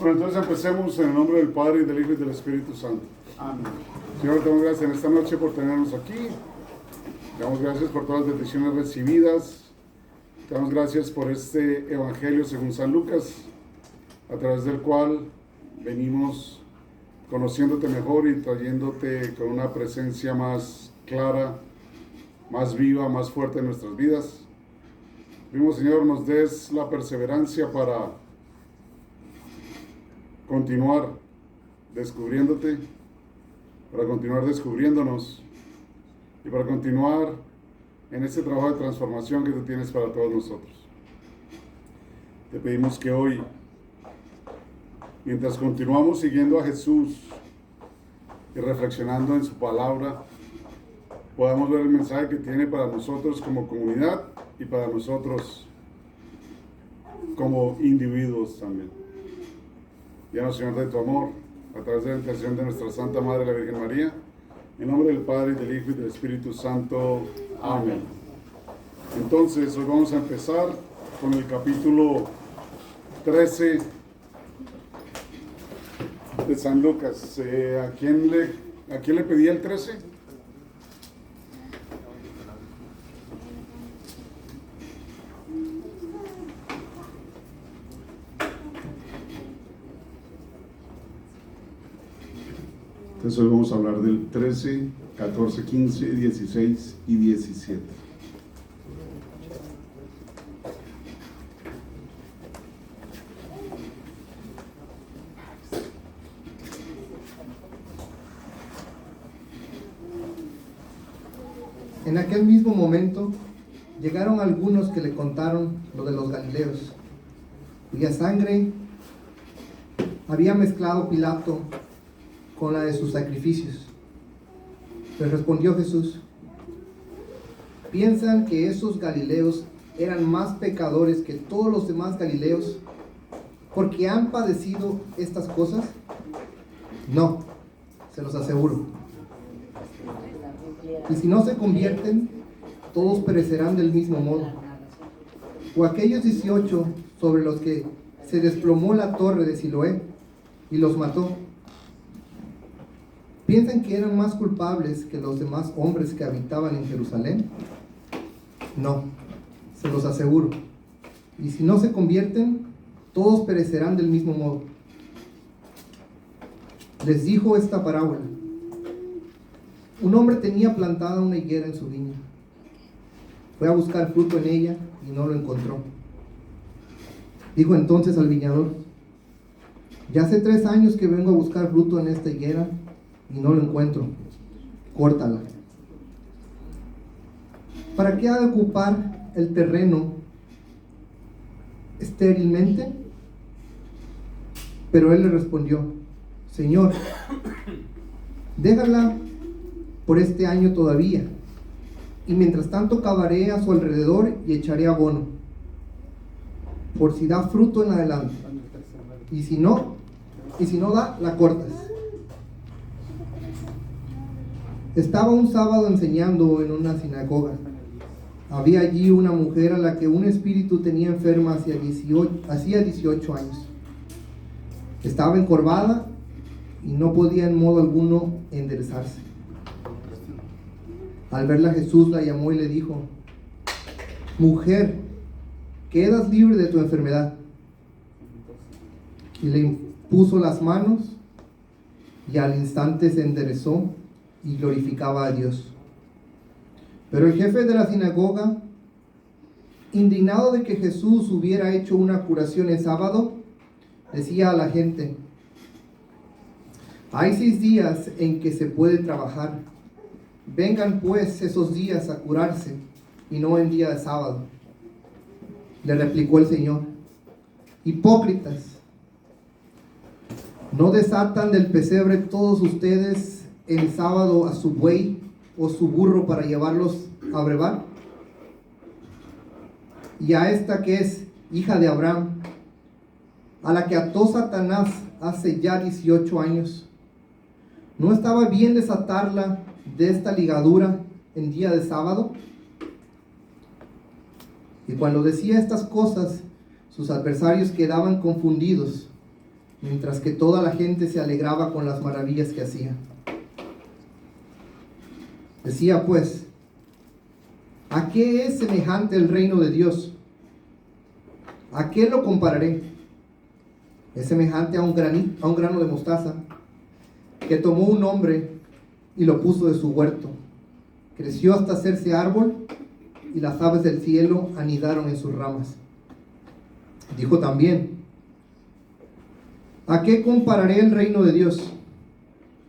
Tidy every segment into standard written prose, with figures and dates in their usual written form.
Bueno, entonces empecemos en el nombre del Padre, y del Hijo, y del Espíritu Santo. Amén. Señor, te damos gracias en esta noche por tenernos aquí. Te damos gracias por todas las bendiciones recibidas. Te damos gracias por este Evangelio según San Lucas, a través del cual venimos conociéndote mejor y trayéndote con una presencia más clara, más viva, más fuerte en nuestras vidas. Pedimos, Señor, nos des la perseverancia para continuar descubriéndote, para continuar descubriéndonos y para continuar en este trabajo de transformación que tú tienes para todos nosotros. Te pedimos que hoy, mientras continuamos siguiendo a Jesús y reflexionando en su palabra, podamos ver el mensaje que tiene para nosotros como comunidad y para nosotros como individuos también. Llénanos, Señor, de tu amor, a través de la intercesión de nuestra Santa Madre, la Virgen María, en nombre del Padre, y del Hijo, y del Espíritu Santo. Amén. Entonces, hoy vamos a empezar con el capítulo 13 de San Lucas. ¿A quién le pedía el 13? Entonces hoy vamos a hablar del 13, 14, 15, 16 y 17. En aquel mismo momento llegaron algunos que le contaron lo de los Galileos, cuya sangre había mezclado Pilato con la de sus sacrificios. Les respondió Jesús: ¿piensan que esos Galileos eran más pecadores que todos los demás Galileos porque han padecido estas cosas? No, se los aseguro. Y si no se convierten, todos perecerán del mismo modo. O aquellos 18 sobre los que se desplomó la torre de Siloé y los mató, ¿piensan que eran más culpables que los demás hombres que habitaban en Jerusalén? No, se los aseguro. Y si no se convierten, todos perecerán del mismo modo. Les dijo esta parábola: un hombre tenía plantada una higuera en su viña. Fue a buscar fruto en ella y no lo encontró. Dijo entonces al viñador: ya hace 3 años que vengo a buscar fruto en esta higuera y no lo encuentro. Córtala. ¿Para qué ha de ocupar el terreno estérilmente? Pero él le respondió: Señor, déjala por este año todavía, y mientras tanto cavaré a su alrededor y echaré abono, por si da fruto en adelante, y si no da, la cortas. Estaba un sábado enseñando en una sinagoga. Había allí una mujer a la que un espíritu tenía enferma hacía 18 años. Estaba encorvada y no podía en modo alguno enderezarse. Al verla, Jesús la llamó y le dijo: mujer, quedas libre de tu enfermedad. Y le impuso las manos, y al instante se enderezó y glorificaba a Dios. Pero el jefe de la sinagoga, indignado de que Jesús hubiera hecho una curación el sábado, decía a la gente: hay 6 días en que se puede trabajar. Vengan pues esos días a curarse, y no en día de sábado. Le replicó el Señor: hipócritas, ¿no desatan del pesebre todos ustedes el sábado a su buey o su burro para llevarlos a brevar? Y a esta que es hija de Abraham, a la que ató Satanás hace ya 18 años, ¿no estaba bien desatarla de esta ligadura en día de sábado? Y cuando decía estas cosas, sus adversarios quedaban confundidos mientras que toda la gente se alegraba con las maravillas que hacía. Decía pues, ¿a qué es semejante el reino de Dios? ¿A qué lo compararé? Es semejante a un grano de mostaza que tomó un hombre y lo puso de su huerto. Creció hasta hacerse árbol y las aves del cielo anidaron en sus ramas. Dijo también, ¿a qué compararé el reino de Dios?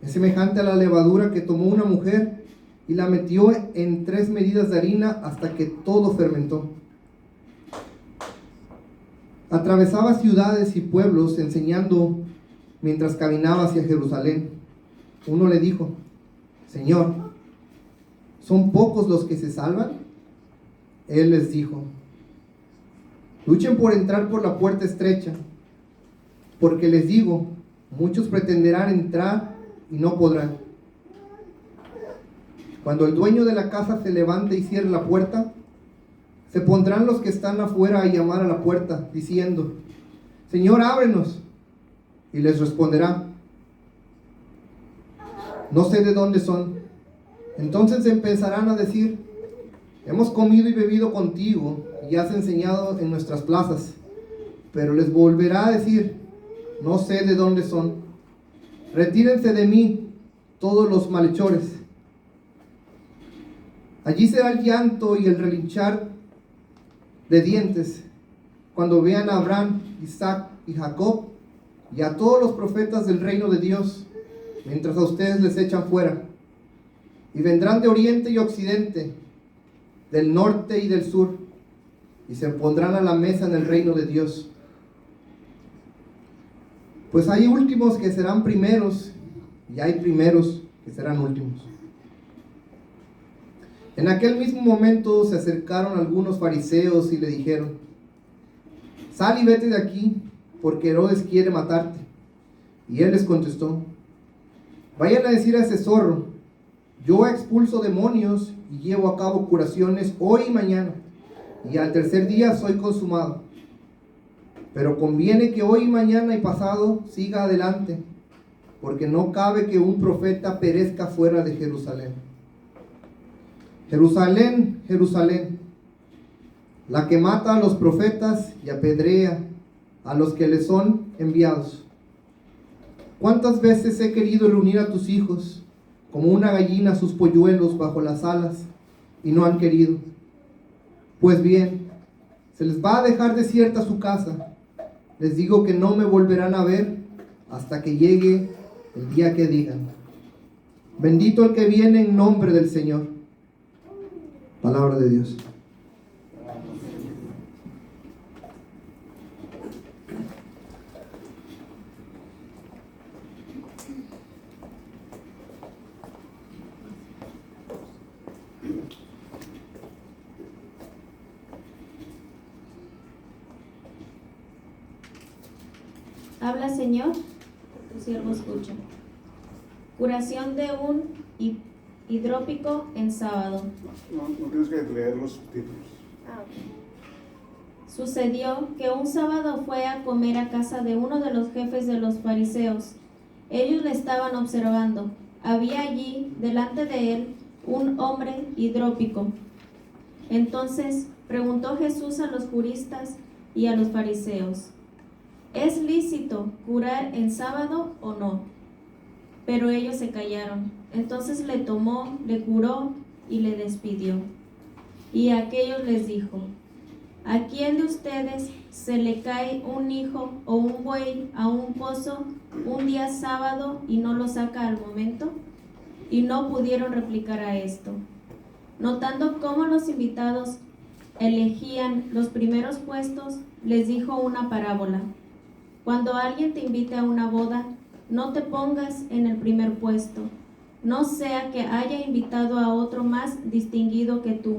Es semejante a la levadura que tomó una mujer y la metió en 3 medidas de harina hasta que todo fermentó. Atravesaba ciudades y pueblos enseñando mientras caminaba hacia Jerusalén. Uno le dijo, Señor, ¿son pocos los que se salvan? Él les dijo, luchen por entrar por la puerta estrecha, porque les digo, muchos pretenderán entrar y no podrán. Cuando el dueño de la casa se levante y cierre la puerta, se pondrán los que están afuera a llamar a la puerta, diciendo, Señor, ábrenos. Y les responderá, no sé de dónde son. Entonces empezarán a decir, hemos comido y bebido contigo y has enseñado en nuestras plazas. Pero les volverá a decir, no sé de dónde son. Retírense de mí todos los malhechores. Allí será el llanto y el relinchar de dientes cuando vean a Abraham, Isaac y Jacob y a todos los profetas del reino de Dios, mientras a ustedes les echan fuera. Y vendrán de oriente y occidente, del norte y del sur, y se pondrán a la mesa en el reino de Dios. Pues hay últimos que serán primeros, y hay primeros que serán últimos. En aquel mismo momento se acercaron algunos fariseos y le dijeron, sal y vete de aquí, porque Herodes quiere matarte. Y él les contestó, vayan a decir a ese zorro, yo expulso demonios y llevo a cabo curaciones hoy y mañana, y al tercer día soy consumado. Pero conviene que hoy, mañana y pasado siga adelante, porque no cabe que un profeta perezca fuera de Jerusalén. Jerusalén, Jerusalén, la que mata a los profetas y apedrea a los que le son enviados. ¿Cuántas veces he querido reunir a tus hijos, como una gallina sus polluelos bajo las alas, y no han querido? Pues bien, se les va a dejar desierta su casa. Les digo que no me volverán a ver hasta que llegue el día que digan, bendito el que viene en nombre del Señor. Palabra de Dios. Habla, Señor, tu siervo escucha. Curación de un hidrópico en sábado. No tienes que leer los subtítulos. Sucedió que un sábado fue a comer a casa de uno de los jefes de los fariseos. Ellos le estaban observando. Había allí, delante de él, un hombre hidrópico. Entonces preguntó Jesús a los juristas y a los fariseos, ¿es lícito curar en sábado o no? Pero ellos se callaron. Entonces le tomó, le curó y le despidió. Y a aquellos les dijo, ¿a quién de ustedes se le cae un hijo o un buey a un pozo un día sábado y no lo saca al momento? Y no pudieron replicar a esto. Notando cómo los invitados elegían los primeros puestos, les dijo una parábola. Cuando alguien te invite a una boda, no te pongas en el primer puesto, no sea que haya invitado a otro más distinguido que tú,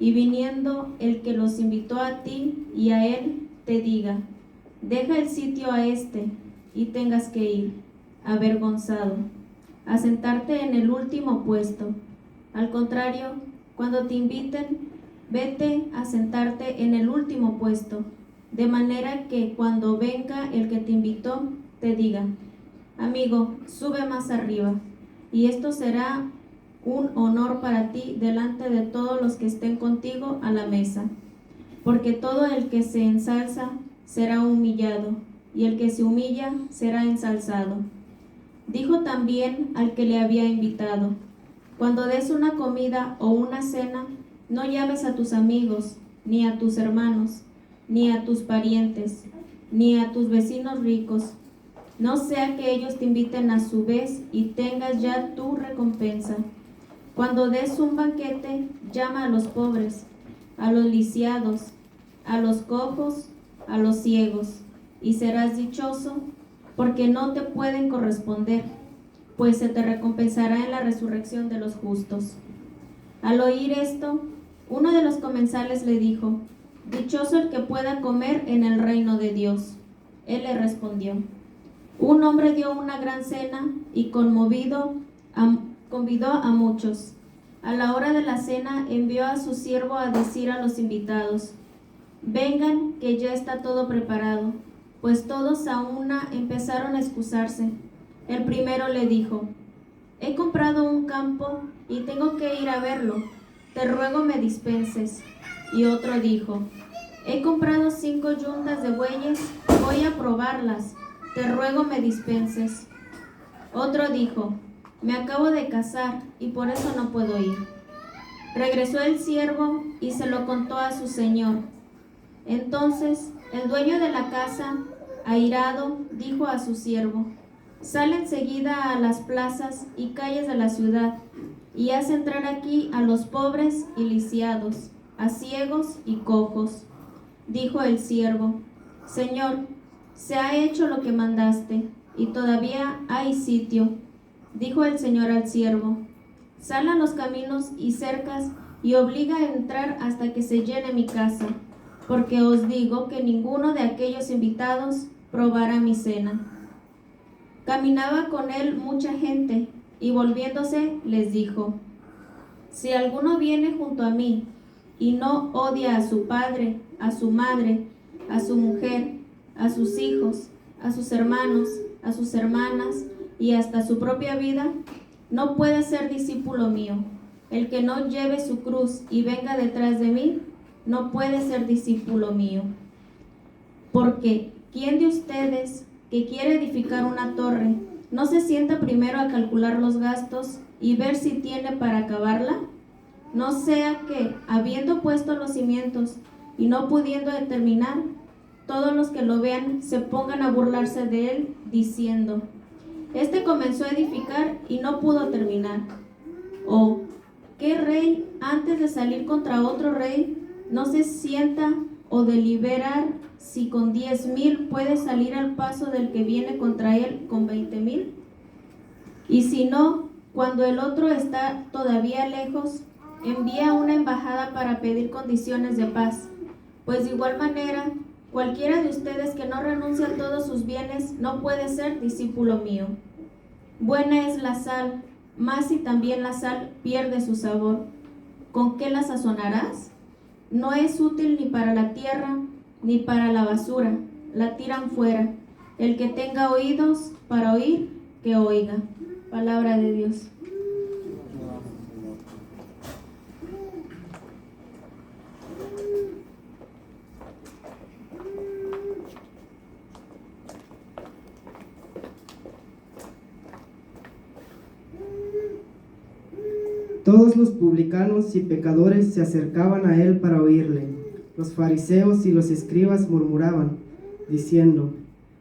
y viniendo el que los invitó a ti y a él, te diga, deja el sitio a este, y tengas que ir, avergonzado, a sentarte en el último puesto. Al contrario, cuando te inviten, vete a sentarte en el último puesto, de manera que cuando venga el que te invitó, te diga: amigo, sube más arriba, y esto será un honor para ti delante de todos los que estén contigo a la mesa. Porque todo el que se ensalza será humillado, y el que se humilla será ensalzado. Dijo también al que le había invitado: cuando des una comida o una cena, no llames a tus amigos, ni a tus hermanos, ni a tus parientes, ni a tus vecinos ricos, no sea que ellos te inviten a su vez y tengas ya tu recompensa. Cuando des un banquete, llama a los pobres, a los lisiados, a los cojos, a los ciegos, y serás dichoso, porque no te pueden corresponder, pues se te recompensará en la resurrección de los justos. Al oír esto, uno de los comensales le dijo: dichoso el que pueda comer en el reino de Dios. Él le respondió: un hombre dio una gran cena y convidó a muchos. A la hora de la cena envió a su siervo a decir a los invitados: vengan, que ya está todo preparado. Pues todos a una empezaron a excusarse. El primero le dijo: he comprado un campo y tengo que ir a verlo. Te ruego me dispenses. Y otro dijo: he comprado 5 yuntas de bueyes, voy a probarlas. Te ruego me dispenses. Otro dijo: me acabo de casar y por eso no puedo ir. Regresó el siervo y se lo contó a su señor. Entonces el dueño de la casa, airado, dijo a su siervo: sal enseguida a las plazas y calles de la ciudad, y haz entrar aquí a los pobres y lisiados, a ciegos y cojos. Dijo el siervo: Señor, se ha hecho lo que mandaste, y todavía hay sitio. Dijo el Señor al siervo: sal a los caminos y cercas y obliga a entrar hasta que se llene mi casa, porque os digo que ninguno de aquellos invitados probará mi cena. Caminaba con él mucha gente, y volviéndose les dijo: si alguno viene junto a mí y no odia a su padre, a su madre, a su mujer, a sus hijos, a sus hermanos, a sus hermanas y hasta su propia vida, no puede ser discípulo mío. El que no lleve su cruz y venga detrás de mí, no puede ser discípulo mío. Porque ¿quién de ustedes que quiere edificar una torre no se sienta primero a calcular los gastos y ver si tiene para acabarla? No sea que, habiendo puesto los cimientos y no pudiendo terminar, todos los que lo vean se pongan a burlarse de él, diciendo: este comenzó a edificar y no pudo terminar. O, ¿qué rey, antes de salir contra otro rey, no se sienta o deliberar si con 10,000 puede salir al paso del que viene contra él con 20,000? Y si no, cuando el otro está todavía lejos, envía una embajada para pedir condiciones de paz. Pues de igual manera, cualquiera de ustedes que no renuncie a todos sus bienes no puede ser discípulo mío. Buena es la sal, mas si también la sal pierde su sabor, ¿con qué la sazonarás? No es útil ni para la tierra ni para la basura, la tiran fuera. El que tenga oídos para oír, que oiga. Palabra de Dios. Todos los publicanos y pecadores se acercaban a él para oírle. Los fariseos y los escribas murmuraban, diciendo: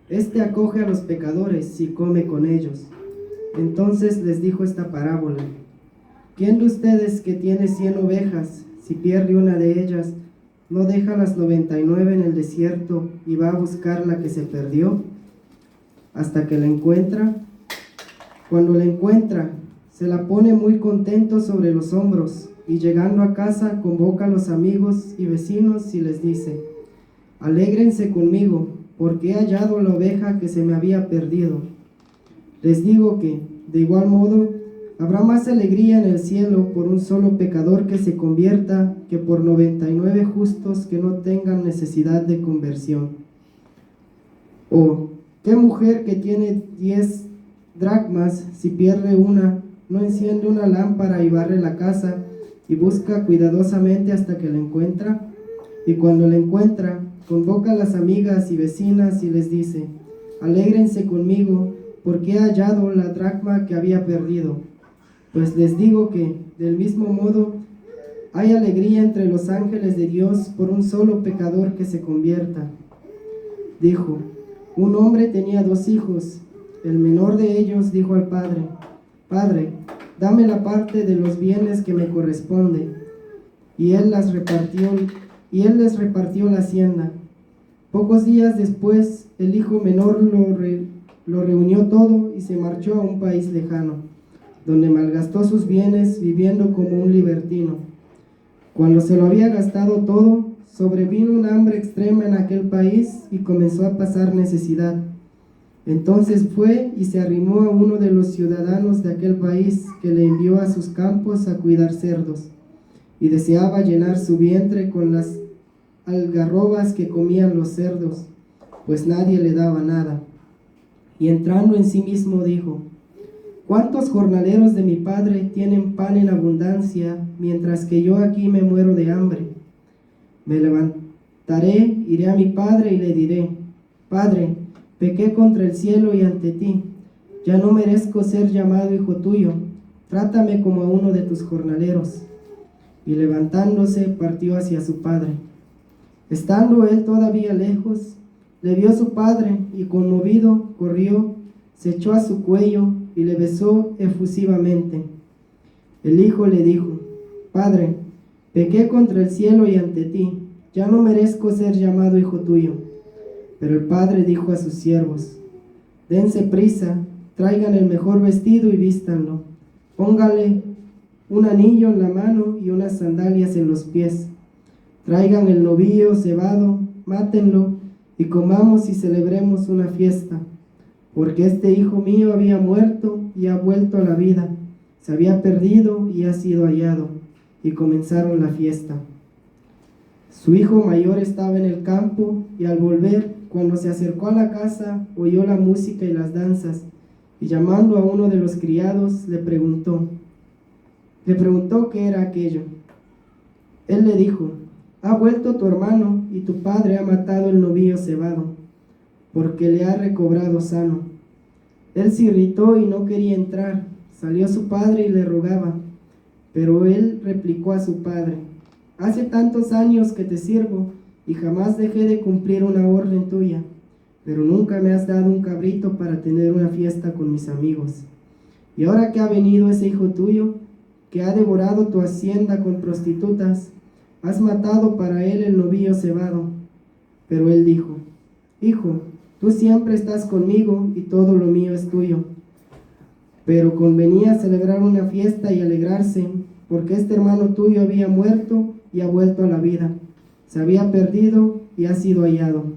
este acoge a los pecadores y come con ellos. Entonces les dijo esta parábola: ¿quién de ustedes que tiene 100 ovejas, si pierde una de ellas, no deja las 99 en el desierto y va a buscar la que se perdió hasta que la encuentra? Cuando la encuentra, se la pone muy contento sobre los hombros, y llegando a casa convoca a los amigos y vecinos y les dice: alégrense conmigo, porque he hallado la oveja que se me había perdido. Les digo que, de igual modo, Habrá más alegría en el cielo por un solo pecador que se convierta que por 99 justos que no tengan necesidad de conversión. O, ¿qué mujer que tiene 10 dracmas, si pierde una, no enciende una lámpara y barre la casa y busca cuidadosamente hasta que la encuentra? Y cuando la encuentra, convoca a las amigas y vecinas y les dice: alégrense conmigo, porque he hallado la dracma que había perdido. Pues les digo que, del mismo modo, hay alegría entre los ángeles de Dios por un solo pecador que se convierta. Dijo: un hombre tenía 2 hijos. El menor de ellos dijo al padre: Padre, dame la parte de los bienes que me corresponde. Y él les repartió la hacienda. Pocos días después, el hijo menor lo reunió todo y se marchó a un país lejano, donde malgastó sus bienes viviendo como un libertino. Cuando se lo había gastado todo, sobrevino un hambre extrema en aquel país y comenzó a pasar necesidad. Entonces fue y se arrimó a uno de los ciudadanos de aquel país, que le envió a sus campos a cuidar cerdos, y deseaba llenar su vientre con las algarrobas que comían los cerdos, pues nadie le daba nada. Y entrando en sí mismo dijo: ¿cuántos jornaleros de mi padre tienen pan en abundancia, mientras que yo aquí me muero de hambre? Me levantaré, iré a mi padre y le diré: Padre, pequé contra el cielo y ante ti, ya no merezco ser llamado hijo tuyo, trátame como a uno de tus jornaleros. Y levantándose partió hacia su padre. Estando él todavía lejos, le vio su padre y conmovido corrió, se echó a su cuello y le besó efusivamente. El hijo le dijo: Padre, pequé contra el cielo y ante ti, ya no merezco ser llamado hijo tuyo. Pero el padre dijo a sus siervos: dense prisa, traigan el mejor vestido y vístanlo, póngale un anillo en la mano y unas sandalias en los pies, traigan el novillo cebado, mátenlo y comamos y celebremos una fiesta, porque este hijo mío había muerto y ha vuelto a la vida, se había perdido y ha sido hallado. Y comenzaron la fiesta. Su hijo mayor estaba en el campo, y al volver, cuando se acercó a la casa, oyó la música y las danzas, y llamando a uno de los criados, le preguntó qué era aquello. Él le dijo: ha vuelto tu hermano, y tu padre ha matado el novillo cebado, porque le ha recobrado sano. Él se irritó y no quería entrar. Salió su padre y le rogaba, pero él replicó a su padre: hace tantos años que te sirvo, y jamás dejé de cumplir una orden tuya, pero nunca me has dado un cabrito para tener una fiesta con mis amigos. Y ahora que ha venido ese hijo tuyo, que ha devorado tu hacienda con prostitutas, has matado para él el novillo cebado. Pero él dijo: hijo, tú siempre estás conmigo y todo lo mío es tuyo. Pero convenía celebrar una fiesta y alegrarse, porque este hermano tuyo había muerto y ha vuelto a la vida, se había perdido y ha sido hallado.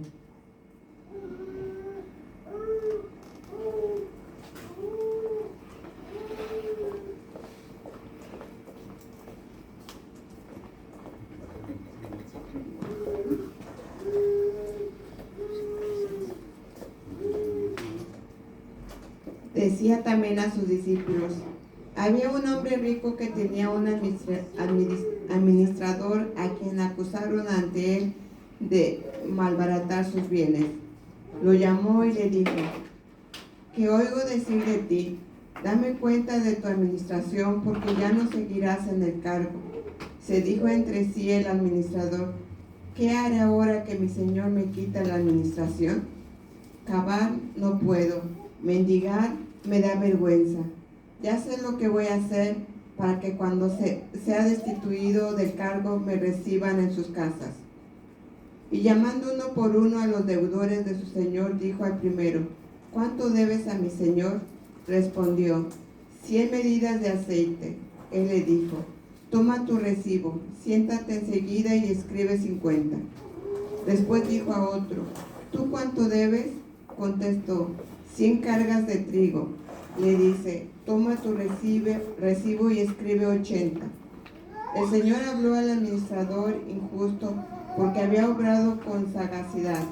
Decía también a sus discípulos: había un hombre rico que tenía un administrador a quien acusaron ante él de malbaratar sus bienes. Lo llamó y le dijo: ¿qué oigo decir de ti? Dame cuenta de tu administración, porque ya no seguirás en el cargo. Se dijo entre sí el administrador: ¿qué haré ahora que mi señor me quita la administración? Cavar no puedo, mendigar me da vergüenza. Ya sé lo que voy a hacer para que cuando sea destituido del cargo me reciban en sus casas. Y llamando uno por uno a los deudores de su señor, dijo al primero: ¿cuánto debes a mi señor? Respondió: 100 medidas de aceite. Él le dijo: toma tu recibo, siéntate enseguida y escribe 50. Después dijo a otro: ¿tú cuánto debes? Contestó: 100 cargas de trigo. le dice, toma tu recibo y escribe 80. El Señor habló al administrador injusto porque había obrado con sagacidad,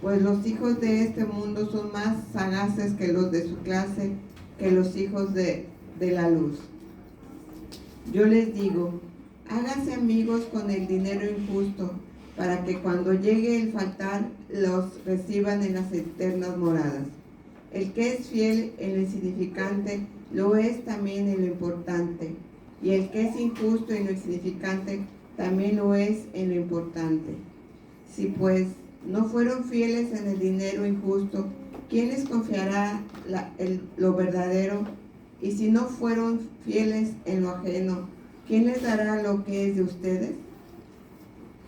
pues los hijos de este mundo son más sagaces que los de su clase, que los hijos de la luz. Yo les digo, háganse amigos con el dinero injusto, para que cuando llegue el faltar los reciban en las eternas moradas. El que es fiel en lo insignificante lo es también en lo importante, y el que es injusto en lo insignificante también lo es en lo importante. Si pues no fueron fieles en el dinero injusto, ¿quién les confiará lo verdadero? Y si no fueron fieles en lo ajeno, ¿quién les dará lo que es de ustedes?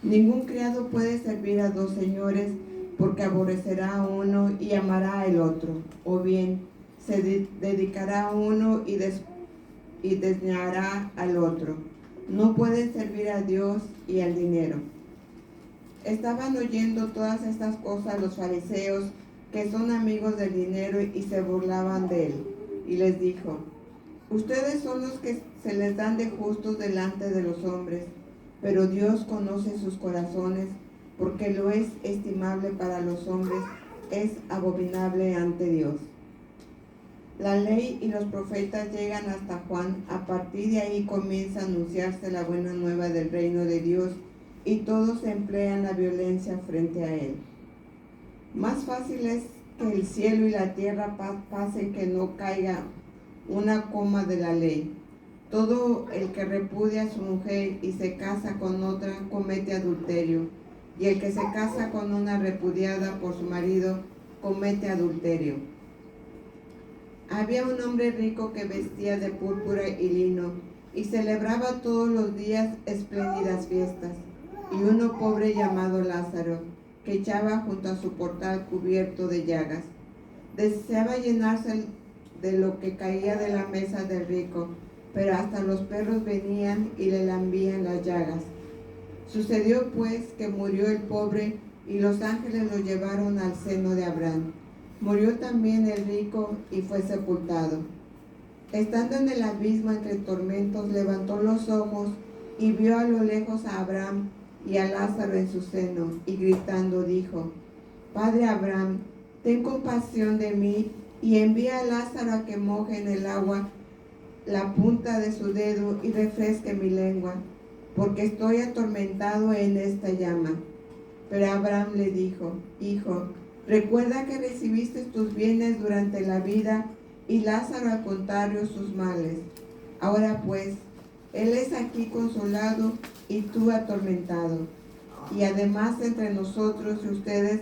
Ningún criado puede servir a dos señores, porque aborrecerá a uno y amará al otro, o bien se dedicará a uno y desdeñará al otro. No pueden servir a Dios y al dinero. Estaban oyendo todas estas cosas los fariseos, que son amigos del dinero, y se burlaban de él. Y les dijo, ustedes son los que se les dan de justos delante de los hombres, pero Dios conoce sus corazones, porque lo es estimable para los hombres, es abominable ante Dios. La ley y los profetas llegan hasta Juan. A partir de ahí comienza a anunciarse la buena nueva del reino de Dios, y todos emplean la violencia frente a él. Más fácil es que el cielo y la tierra pasen que no caiga una coma de la ley. Todo el que repudia a su mujer y se casa con otra comete adulterio, y el que se casa con una repudiada por su marido comete adulterio. Había un hombre rico que vestía de púrpura y lino y celebraba todos los días espléndidas fiestas, y uno pobre llamado Lázaro, que echaba junto a su portal cubierto de llagas. Deseaba llenarse de lo que caía de la mesa del rico, pero hasta los perros venían y le lambían las llagas. Sucedió pues que murió el pobre, y los ángeles lo llevaron al seno de Abraham. Murió también el rico y fue sepultado. Estando en el abismo entre tormentos, levantó los ojos y vio a lo lejos a Abraham y a Lázaro en su seno, y gritando dijo, Padre Abraham, ten compasión de mí, y envía a Lázaro a que moje en el agua la punta de su dedo y refresque mi lengua, porque estoy atormentado en esta llama. Pero Abraham le dijo, Hijo, recuerda que recibiste tus bienes durante la vida, y Lázaro al contrario sus males. Ahora pues, él es aquí consolado y tú atormentado. Y además entre nosotros y ustedes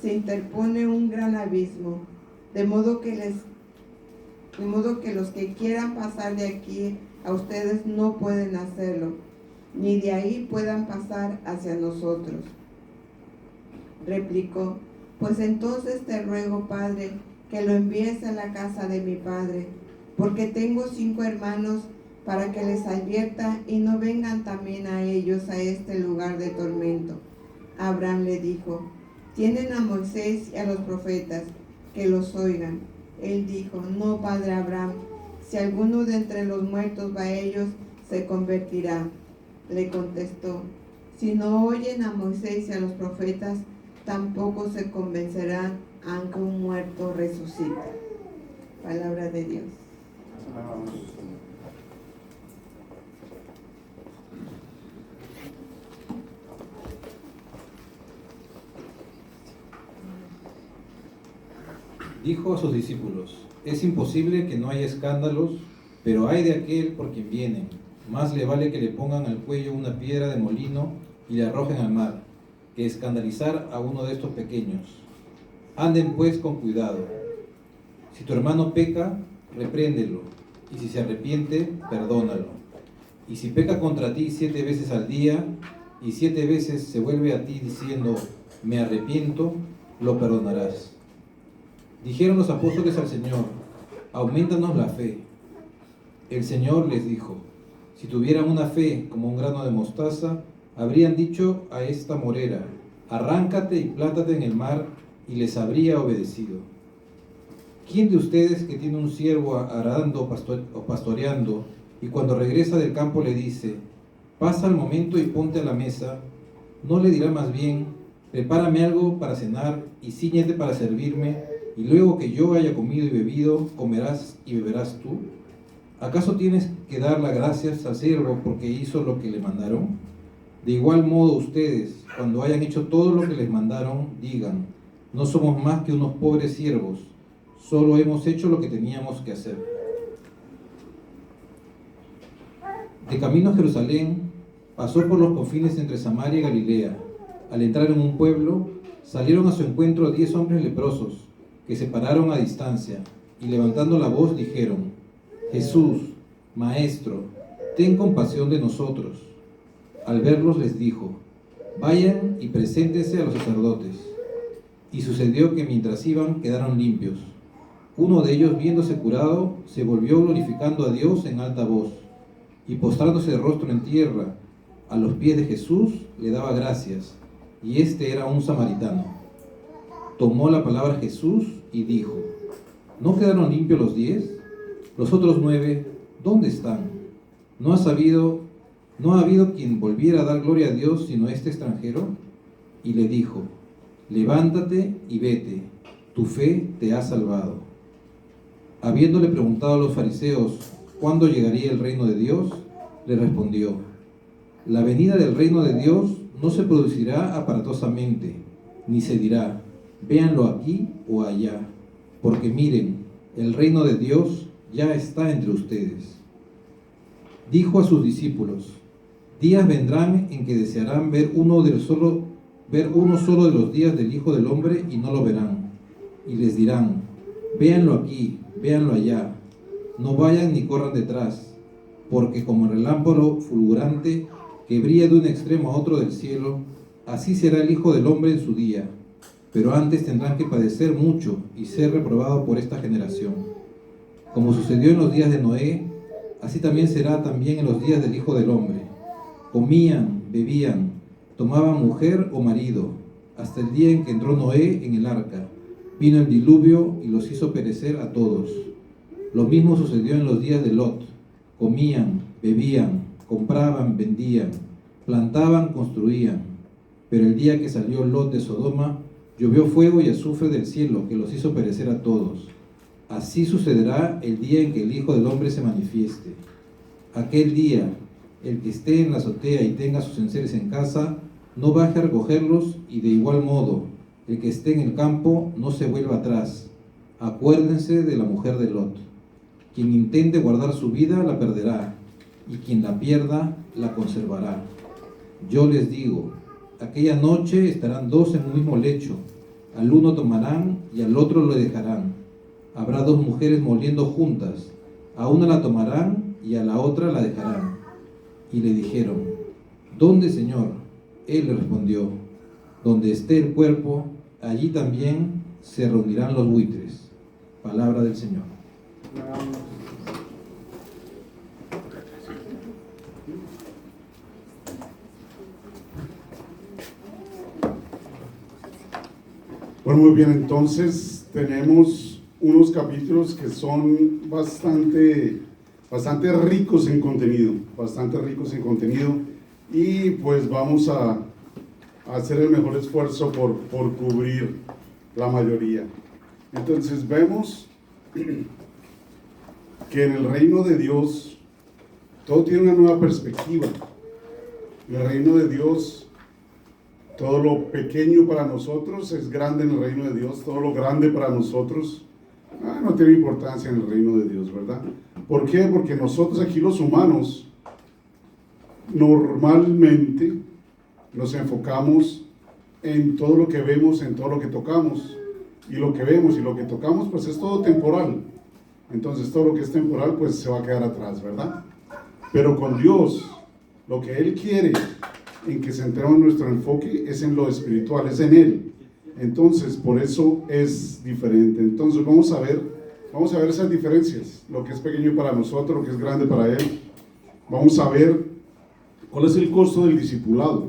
se interpone un gran abismo, de modo que los que quieran pasar de aquí a ustedes no pueden hacerlo, ni de ahí puedan pasar hacia nosotros. Replicó, pues entonces te ruego, Padre, que lo envíes a la casa de mi padre, porque tengo 5 hermanos, para que les advierta y no vengan también a ellos a este lugar de tormento. Abraham le dijo, tienen a Moisés y a los profetas, que los oigan. Él dijo, no, Padre Abraham, si alguno de entre los muertos va a ellos, se convertirá. Le contestó, si no oyen a Moisés y a los profetas, tampoco se convencerán aunque un muerto resucite. Palabra de Dios. Dijo a sus discípulos, es imposible que no haya escándalos, pero hay de aquel por quien vienen. Más le vale que le pongan al cuello una piedra de molino y le arrojen al mar, que escandalizar a uno de estos pequeños. Anden pues con cuidado. Si tu hermano peca, repréndelo, y si se arrepiente, perdónalo. Y si peca contra ti 7 veces al día, y 7 veces se vuelve a ti diciendo, me arrepiento, lo perdonarás. Dijeron los apóstoles al Señor, aumentanos la fe. El Señor les dijo, si tuvieran una fe como un grano de mostaza, habrían dicho a esta morera, arráncate y plántate en el mar, y les habría obedecido. ¿Quién de ustedes que tiene un siervo arando o pastoreando, y cuando regresa del campo le dice, pasa al momento y ponte a la mesa, no le dirá más bien, prepárame algo para cenar y cíñete para servirme, y luego que yo haya comido y bebido, comerás y beberás tú? ¿Acaso tienes que dar las gracias al siervo porque hizo lo que le mandaron? De igual modo ustedes, cuando hayan hecho todo lo que les mandaron, digan, no somos más que unos pobres siervos, solo hemos hecho lo que teníamos que hacer. De camino a Jerusalén, pasó por los confines entre Samaria y Galilea. Al entrar en un pueblo, salieron a su encuentro 10 hombres leprosos, que se pararon a distancia, y levantando la voz dijeron, Jesús, Maestro, ten compasión de nosotros. Al verlos les dijo, vayan y preséntense a los sacerdotes. Y sucedió que mientras iban quedaron limpios. Uno de ellos, viéndose curado, se volvió glorificando a Dios en alta voz, y postrándose de rostro en tierra, a los pies de Jesús, le daba gracias, y este era un samaritano. Tomó la palabra Jesús y dijo, ¿no quedaron limpios los 10? Los otros 9, ¿dónde están? ¿No ha habido quien volviera a dar gloria a Dios sino este extranjero? Y le dijo, levántate y vete, tu fe te ha salvado. Habiéndole preguntado a los fariseos cuándo llegaría el reino de Dios, le respondió, la venida del reino de Dios no se producirá aparatosamente, ni se dirá, véanlo aquí o allá, porque miren, el reino de Dios ya está entre ustedes. Dijo a sus discípulos, días vendrán en que desearán ver uno solo de los días del Hijo del Hombre y no lo verán, y les dirán, véanlo aquí, véanlo allá, no vayan ni corran detrás, porque como el relámpago fulgurante que brilla de un extremo a otro del cielo, así será el Hijo del Hombre en su día. Pero antes tendrán que padecer mucho y ser reprobados por esta generación. Como sucedió en los días de Noé, así también será también en los días del Hijo del Hombre. Comían, bebían, tomaban mujer o marido, hasta el día en que entró Noé en el arca. Vino el diluvio y los hizo perecer a todos. Lo mismo sucedió en los días de Lot. Comían, bebían, compraban, vendían, plantaban, construían. Pero el día que salió Lot de Sodoma, llovió fuego y azufre del cielo que los hizo perecer a todos. Así sucederá el día en que el Hijo del Hombre se manifieste. Aquel día, el que esté en la azotea y tenga sus enseres en casa, no baje a recogerlos, y de igual modo, el que esté en el campo no se vuelva atrás. Acuérdense de la mujer de Lot. Quien intente guardar su vida la perderá, y quien la pierda la conservará. Yo les digo, aquella noche estarán 2 en un mismo lecho, al uno tomarán y al otro lo dejarán. Habrá 2 mujeres moliendo juntas, a una la tomarán y a la otra la dejarán. Y le dijeron, ¿dónde, Señor? Él le respondió, donde esté el cuerpo, allí también se reunirán los buitres. Palabra del Señor. Bueno, muy bien, entonces tenemos unos capítulos que son bastante ricos en contenido, y pues vamos a hacer el mejor esfuerzo por cubrir la mayoría. Entonces vemos que en el reino de Dios todo tiene una nueva perspectiva. En el reino de Dios, todo lo pequeño para nosotros es grande en el reino de Dios, todo lo grande para nosotros no tiene importancia en el reino de Dios, ¿verdad? ¿Por qué? Porque nosotros aquí los humanos normalmente nos enfocamos en todo lo que vemos, en todo lo que tocamos, y lo que vemos y lo que tocamos pues es todo temporal. Entonces todo lo que es temporal pues se va a quedar atrás, ¿verdad? Pero con Dios, lo que Él quiere en que centremos nuestro enfoque es en lo espiritual, es en Él. Entonces por eso es diferente. Entonces vamos a ver esas diferencias, lo que es pequeño para nosotros, lo que es grande para Él. Vamos a ver cuál es el costo del discipulado,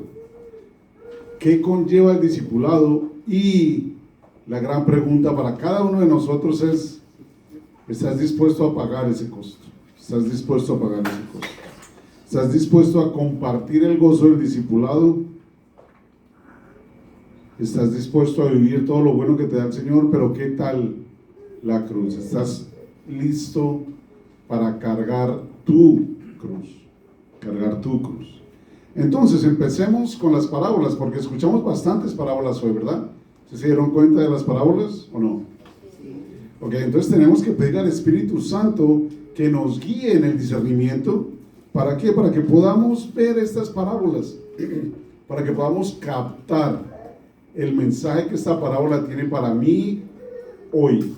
qué conlleva el discipulado, y la gran pregunta para cada uno de nosotros es ¿Estás dispuesto a pagar ese costo? ¿Estás dispuesto a pagar ese costo? ¿Estás dispuesto a compartir el gozo del discipulado? ¿Estás dispuesto a vivir todo lo bueno que te da el Señor? Pero ¿qué tal la cruz? ¿Estás listo para cargar tu cruz? Cargar tu cruz. Entonces empecemos con las parábolas, porque escuchamos bastantes parábolas hoy, ¿verdad? ¿Se dieron cuenta de las parábolas o no? Ok, entonces tenemos que pedir al Espíritu Santo que nos guíe en el discernimiento. ¿Para qué? Para que podamos ver estas parábolas, para que podamos captar el mensaje que esta parábola tiene para mí hoy.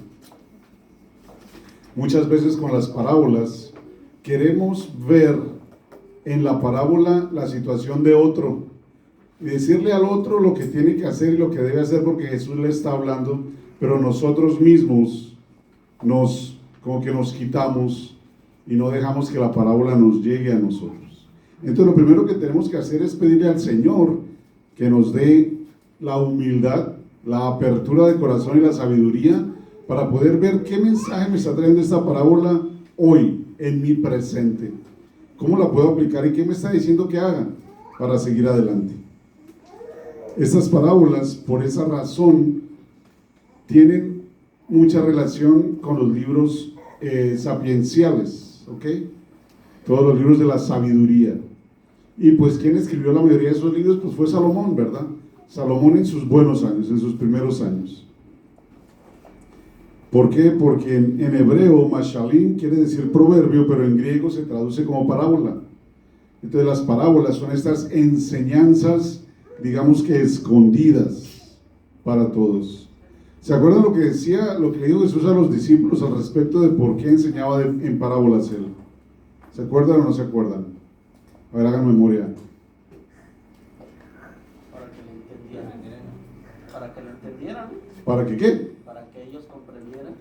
Muchas veces con las parábolas queremos ver en la parábola la situación de otro y decirle al otro lo que tiene que hacer y lo que debe hacer porque Jesús le está hablando, pero nosotros mismos como que nos quitamos y no dejamos que la parábola nos llegue a nosotros. Entonces lo primero que tenemos que hacer es pedirle al Señor que nos dé la humildad, la apertura de corazón y la sabiduría para poder ver qué mensaje me está trayendo esta parábola hoy, en mi presente. ¿Cómo la puedo aplicar y qué me está diciendo que haga para seguir adelante? Estas parábolas, por esa razón, tienen mucha relación con los libros sapienciales, ¿ok? Todos los libros de la sabiduría. Y pues, ¿quién escribió la mayoría de esos libros? Pues fue Salomón, ¿verdad? Salomón en sus buenos años, en sus primeros años. ¿Por qué? Porque en hebreo, mashalim quiere decir proverbio, pero en griego se traduce como parábola. Entonces las parábolas son estas enseñanzas, digamos que escondidas para todos. ¿Se acuerdan lo que decía, lo que dijo Jesús a los discípulos al respecto de por qué enseñaba en parábolas él? ¿Se acuerdan o no se acuerdan? A ver, hagan memoria. Para que lo entendieran. Para que lo entendieran. ¿Para que qué? Para que ellos comprendieran.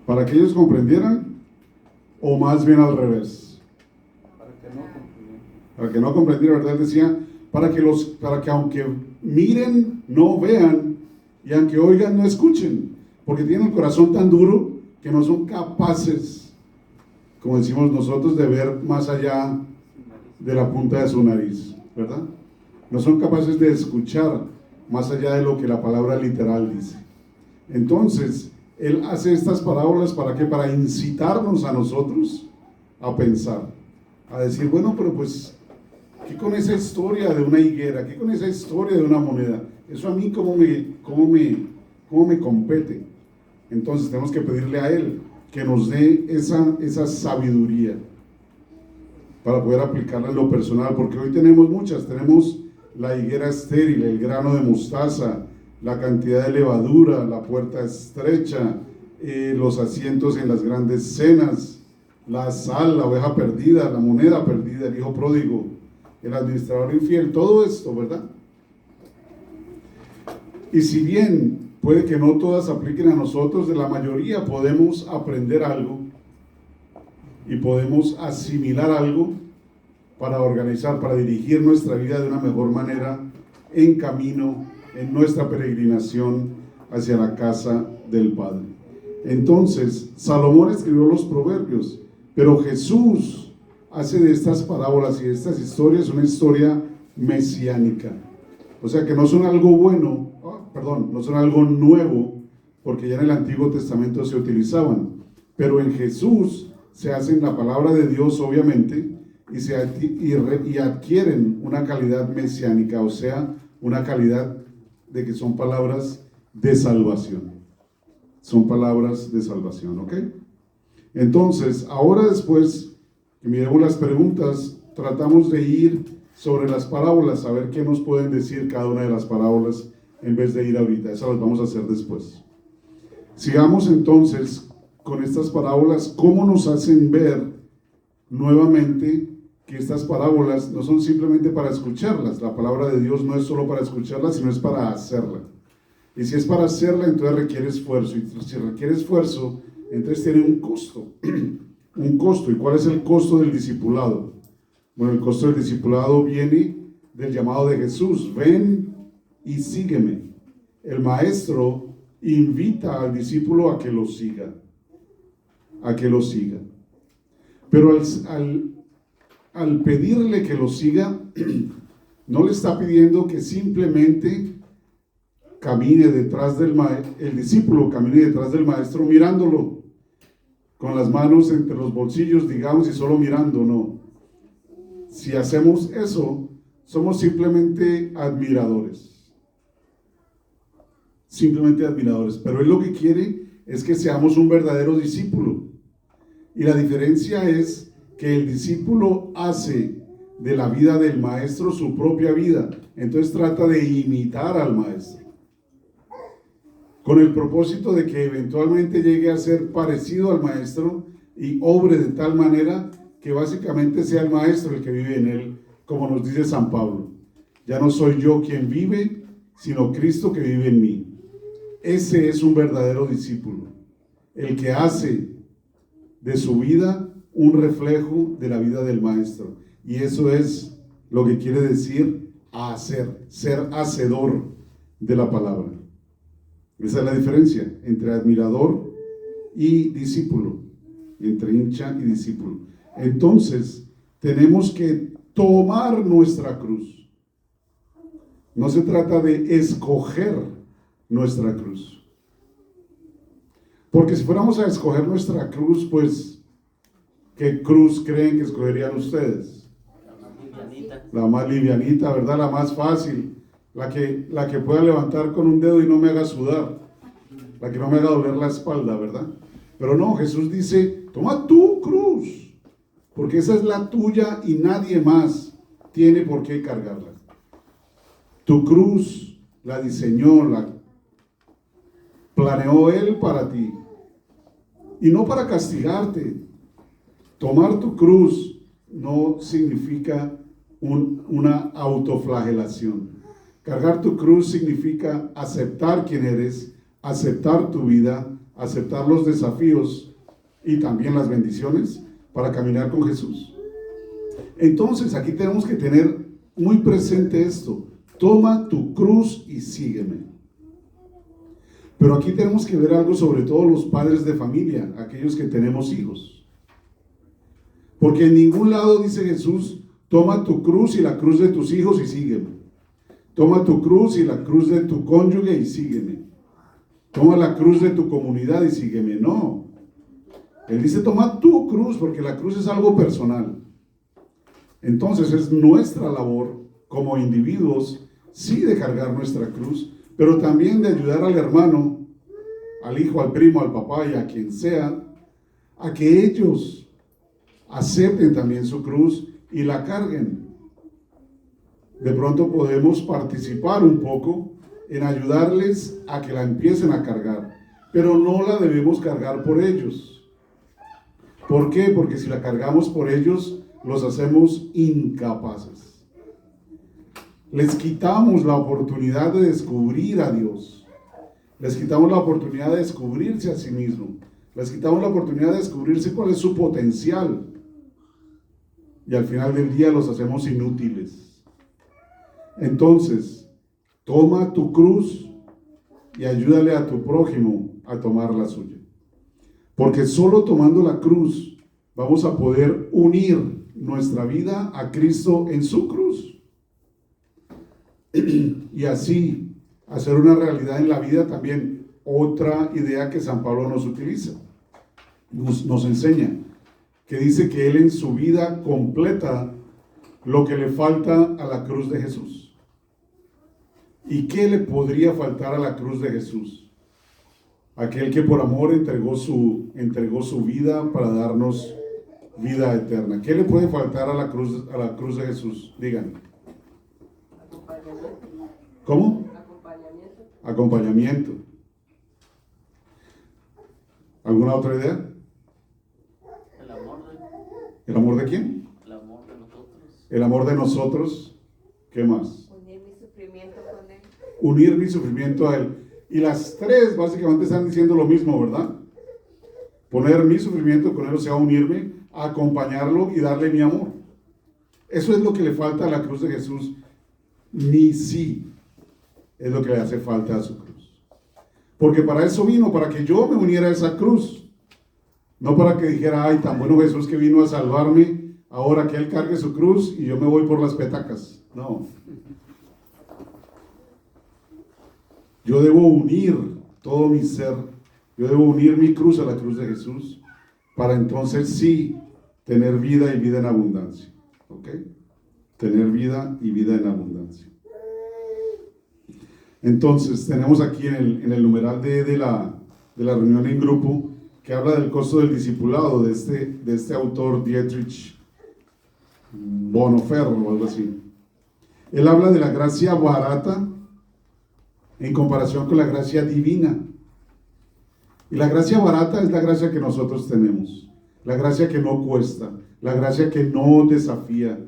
¿Para que ellos comprendieran? ¿O más bien al revés? Para que no comprendieran. Para que no comprendieran, ¿verdad? Él decía, para que aunque miren, no vean, y aunque oigan, no escuchen, porque tienen el corazón tan duro que no son capaces, como decimos nosotros, de ver más allá de la punta de su nariz, ¿verdad? No son capaces de escuchar más allá de lo que la palabra literal dice. Entonces, él hace estas parábolas ¿para qué? Para incitarnos a nosotros a pensar, a decir, bueno, pero pues, ¿qué con esa historia de una higuera? ¿Qué con esa historia de una moneda? Eso a mí cómo me compete. Entonces tenemos que pedirle a él que nos dé esa sabiduría para poder aplicarla en lo personal, porque hoy tenemos muchas. Tenemos la higuera estéril, el grano de mostaza, la cantidad de levadura, la puerta estrecha, los asientos en las grandes cenas, la sal, la oveja perdida, la moneda perdida, el hijo pródigo, el administrador infiel, todo esto, ¿verdad? Y si bien puede que no todas apliquen a nosotros, de la mayoría podemos aprender algo y podemos asimilar algo para organizar, para dirigir nuestra vida de una mejor manera en camino, en nuestra peregrinación hacia la casa del Padre. Entonces, Salomón escribió los proverbios, pero Jesús hace de estas parábolas y de estas historias una historia mesiánica. O sea que no son algo bueno, no son algo nuevo, porque ya en el Antiguo Testamento se utilizaban, pero en Jesús se hacen la palabra de Dios, obviamente, y adquieren una calidad mesiánica, o sea, una calidad de que son palabras de salvación. Son palabras de salvación, ¿ok? Entonces, ahora después que miremos las preguntas, tratamos de ir sobre las parábolas, a ver qué nos pueden decir cada una de las parábolas, en vez de ir ahorita. Esas las vamos a hacer después. Sigamos entonces con estas parábolas, cómo nos hacen ver nuevamente que estas parábolas no son simplemente para escucharlas. La palabra de Dios no es solo para escucharla, sino es para hacerla. Y si es para hacerla, entonces requiere esfuerzo. Y si requiere esfuerzo, entonces tiene un costo. Un costo. ¿Y cuál es el costo del discipulado? Bueno, el costo del discipulado viene del llamado de Jesús. Ven y sígueme. El maestro invita al discípulo a que lo siga. a que lo siga. Pero al pedirle que lo siga, no le está pidiendo que simplemente camine detrás del maestro, el discípulo camine detrás del maestro mirándolo, con las manos entre los bolsillos, digamos, y solo mirando, no. Si hacemos eso, somos simplemente admiradores. Simplemente admiradores. Pero él lo que quiere es que seamos un verdadero discípulo. Y la diferencia es que el discípulo hace de la vida del maestro su propia vida. Entonces trata de imitar al maestro, con el propósito de que eventualmente llegue a ser parecido al maestro y obre de tal manera que básicamente sea el maestro el que vive en él, como nos dice San Pablo. Ya no soy yo quien vive, sino Cristo que vive en mí. Ese es un verdadero discípulo, el que hace de su vida un reflejo de la vida del maestro. Y eso es lo que quiere decir hacer, ser hacedor de la palabra. Esa es la diferencia entre admirador y discípulo, entre hincha y discípulo. Entonces, tenemos que tomar nuestra cruz. No se trata de escoger nuestra cruz. Porque si fuéramos a escoger nuestra cruz, pues, ¿qué cruz creen que escogerían ustedes? La más livianita, ¿verdad? La más fácil. La que pueda levantar con un dedo y no me haga sudar. La que no me haga doler la espalda, ¿verdad? Pero no, Jesús dice, toma tu cruz, porque esa es la tuya y nadie más tiene por qué cargarla. Tu cruz la diseñó, la planeó Él para ti y no para castigarte. Tomar tu cruz no significa una autoflagelación. Cargar tu cruz significa aceptar quién eres, aceptar tu vida, aceptar los desafíos y también las bendiciones para caminar con Jesús. Entonces, aquí tenemos que tener muy presente esto. Toma tu cruz y sígueme. Pero aquí tenemos que ver algo sobre todo los padres de familia, aquellos que tenemos hijos. Porque en ningún lado dice Jesús, toma tu cruz y la cruz de tus hijos y sígueme. Toma tu cruz y la cruz de tu cónyuge y sígueme. Toma la cruz de tu comunidad y sígueme. No. Él dice, toma tu cruz, porque la cruz es algo personal. Entonces es nuestra labor como individuos, sí, de cargar nuestra cruz, pero también de ayudar al hermano, al hijo, al primo, al papá y a quien sea, a que ellos acepten también su cruz y la carguen. De pronto podemos participar un poco en ayudarles a que la empiecen a cargar, pero no la debemos cargar por ellos. ¿Por qué? Porque si la cargamos por ellos, los hacemos incapaces. Les quitamos la oportunidad de descubrir a Dios. Les quitamos la oportunidad de descubrirse a sí mismo. Les quitamos la oportunidad de descubrirse cuál es su potencial. Y al final del día los hacemos inútiles. Entonces, toma tu cruz y ayúdale a tu prójimo a tomar la suya. Porque solo tomando la cruz vamos a poder unir nuestra vida a Cristo en su cruz. Y así hacer una realidad en la vida también. Otra idea que San Pablo nos utiliza, nos enseña, que dice que él en su vida completa lo que le falta a la cruz de Jesús. ¿Y qué le podría faltar a la cruz de Jesús? Aquel que por amor entregó su vida para darnos vida eterna. ¿Qué le puede faltar a la cruz de Jesús? Díganme. ¿Cómo? Acompañamiento. ¿Alguna otra idea? ¿El amor de quién? El amor de nosotros. El amor de nosotros. ¿Qué más? Unir mi sufrimiento con Él. Unir mi sufrimiento a Él. Y las tres básicamente están diciendo lo mismo, ¿verdad? Poner mi sufrimiento con Él, o sea, unirme, acompañarlo y darle mi amor. Eso es lo que le falta a la cruz de Jesús. Ni sí es lo que le hace falta a su cruz. Porque para eso vino, para que yo me uniera a esa cruz. No para que dijera, ay, tan bueno Jesús que vino a salvarme, ahora que Él cargue su cruz y yo me voy por las petacas. No. Yo debo unir todo mi ser, yo debo unir mi cruz a la cruz de Jesús, para entonces sí tener vida y vida en abundancia. ¿Ok? Tener vida y vida en abundancia. Entonces, tenemos aquí en el numeral de la reunión en grupo, que habla del costo del discipulado de este autor Dietrich Bonhoeffer o algo así. Él habla de la gracia barata en comparación con la gracia divina. Y la gracia barata es la gracia que nosotros tenemos, la gracia que no cuesta, la gracia que no desafía,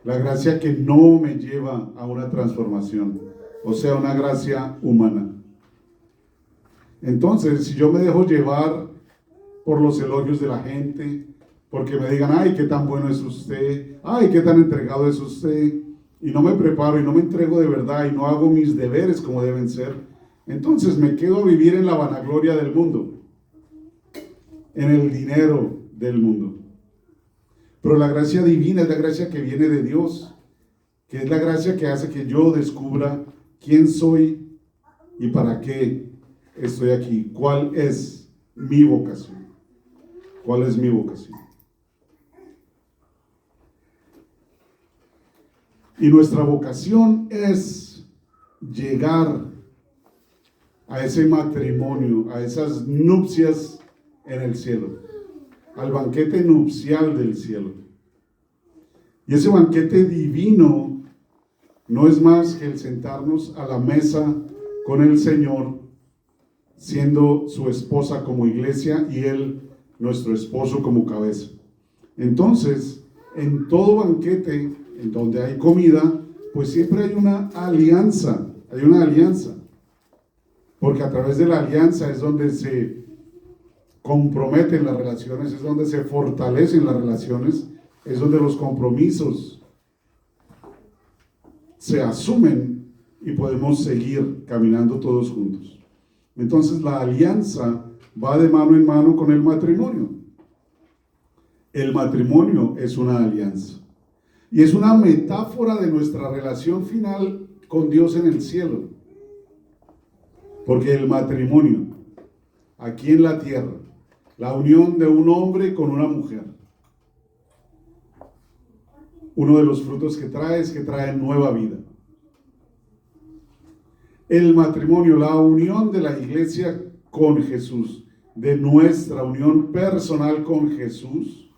la gracia que no me lleva a una transformación, o sea, una gracia humana. Entonces, si yo me dejo llevar por los elogios de la gente, porque me digan, ay, qué tan bueno es usted, ay, qué tan entregado es usted, y no me preparo y no me entrego de verdad y no hago mis deberes como deben ser, entonces me quedo a vivir en la vanagloria del mundo, en el dinero del mundo. Pero la gracia divina es la gracia que viene de Dios, que es la gracia que hace que yo descubra quién soy y para qué estoy aquí, cuál es mi vocación, cuál es mi vocación. Y nuestra vocación es llegar a ese matrimonio, a esas nupcias en el cielo, al banquete nupcial del cielo. Y ese banquete divino no es más que el sentarnos a la mesa con el Señor, siendo su esposa como iglesia y Él nuestro esposo como cabeza. Entonces, en todo banquete, en donde hay comida, pues siempre hay una alianza, porque a través de la alianza es donde se comprometen las relaciones, es donde se fortalecen las relaciones, es donde los compromisos se asumen y podemos seguir caminando todos juntos. Entonces la alianza va de mano en mano con el matrimonio. El matrimonio es una alianza y es una metáfora de nuestra relación final con Dios en el cielo, porque el matrimonio aquí en la tierra, la unión de un hombre con una mujer, uno de los frutos que trae es que trae nueva vida. El matrimonio, la unión de la iglesia con Jesús, de nuestra unión personal con Jesús,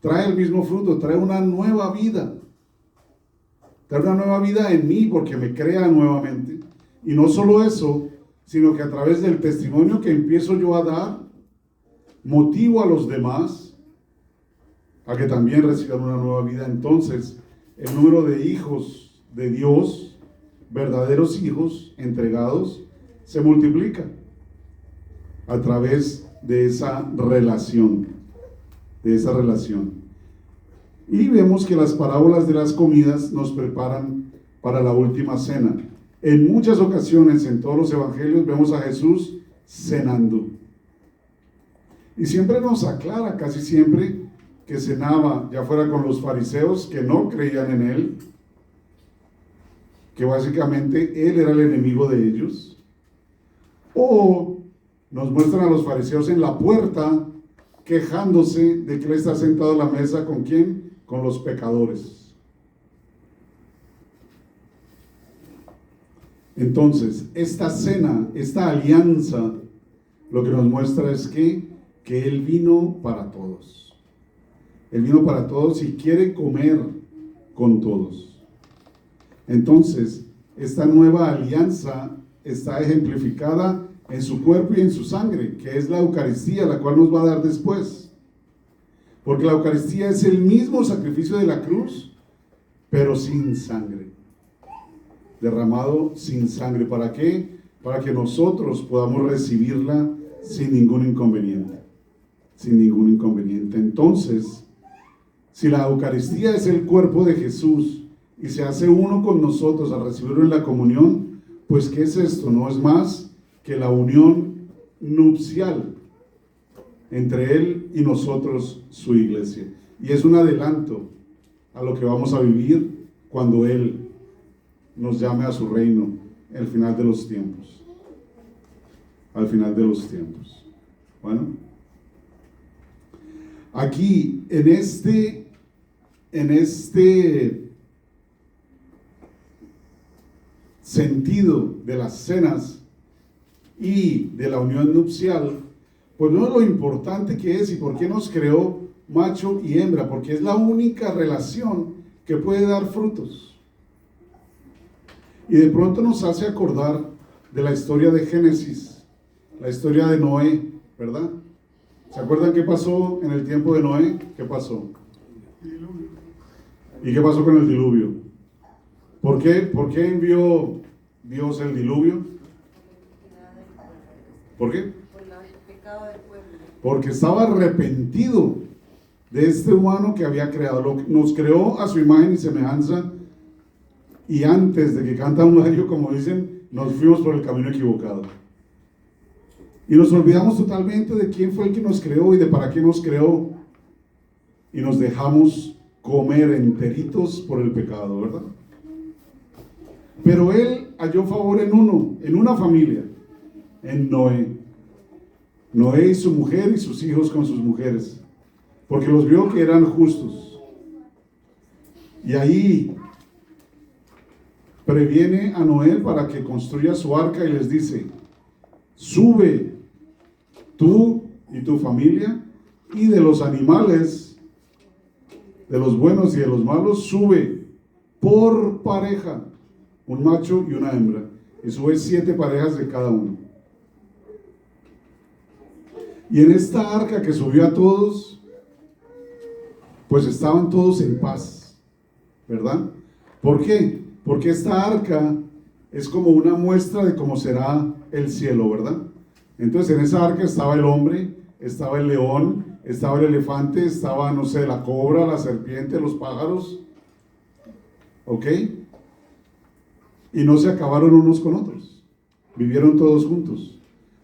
trae el mismo fruto, trae una nueva vida. Trae una nueva vida en mí porque me crea nuevamente. Y no solo eso, sino que a través del testimonio que empiezo yo a dar, motivo a los demás a que también reciban una nueva vida. Entonces, el número de hijos de Dios, verdaderos hijos entregados, se multiplica a través de esa relación, Y vemos que las parábolas de las comidas nos preparan para la última cena. En muchas ocasiones, en todos los evangelios, vemos a Jesús cenando. Y siempre nos aclara, casi siempre, que cenaba, ya fuera con los fariseos que no creían en Él, que básicamente Él era el enemigo de ellos, o nos muestran a los fariseos en la puerta, quejándose de que Él está sentado a la mesa, ¿con quién? Con los pecadores. Entonces, esta cena, esta alianza, lo que nos muestra es que Él vino para todos. Él vino para todos y quiere comer con todos. Entonces, esta nueva alianza está ejemplificada en su cuerpo y en su sangre, que es la Eucaristía, la cual nos va a dar después. Porque la Eucaristía es el mismo sacrificio de la cruz, pero sin sangre. Derramado sin sangre. ¿Para qué? Para que nosotros podamos recibirla sin ningún inconveniente. Sin ningún inconveniente. Entonces, si la Eucaristía es el cuerpo de Jesús y se hace uno con nosotros al recibirlo en la comunión, pues ¿qué es esto? No es más que la unión nupcial entre Él y nosotros, su iglesia. Y es un adelanto a lo que vamos a vivir cuando Él nos llame a su reino, al final de los tiempos. Al final de los tiempos. Bueno, aquí en este sentido de las cenas y de la unión nupcial, pues no es lo importante que es y por qué nos creó macho y hembra, porque es la única relación que puede dar frutos. Y de pronto nos hace acordar de la historia de Génesis, la historia de Noé, ¿verdad? ¿Se acuerdan qué pasó en el tiempo de Noé? ¿Qué pasó? ¿Y qué pasó con el diluvio? ¿Por qué envió Dios el diluvio? ¿Por qué? Porque estaba arrepentido de este humano que había creado. Nos creó a su imagen y semejanza, y antes de que canta un gallo, como dicen, nos fuimos por el camino equivocado. Y nos olvidamos totalmente de quién fue el que nos creó y de para qué nos creó. Y nos dejamos comer enteritos por el pecado, ¿verdad? Pero Él halló favor en una familia, en Noé. Noé y su mujer y sus hijos con sus mujeres, porque los vio que eran justos. Y ahí previene a Noé para que construya su arca y les dice: sube tú y tu familia, y de los animales, de los buenos y de los malos, sube por pareja, un macho y una hembra, y sube 7 parejas de cada uno. Y en esta arca que subió a todos, pues estaban todos en paz, ¿verdad? ¿Por qué? Porque esta arca es como una muestra de cómo será el cielo, ¿verdad? Entonces en esa arca estaba el hombre, estaba el león, estaba el elefante, estaba, no sé, la cobra, la serpiente, los pájaros, ¿ok? Y no se acabaron unos con otros, vivieron todos juntos.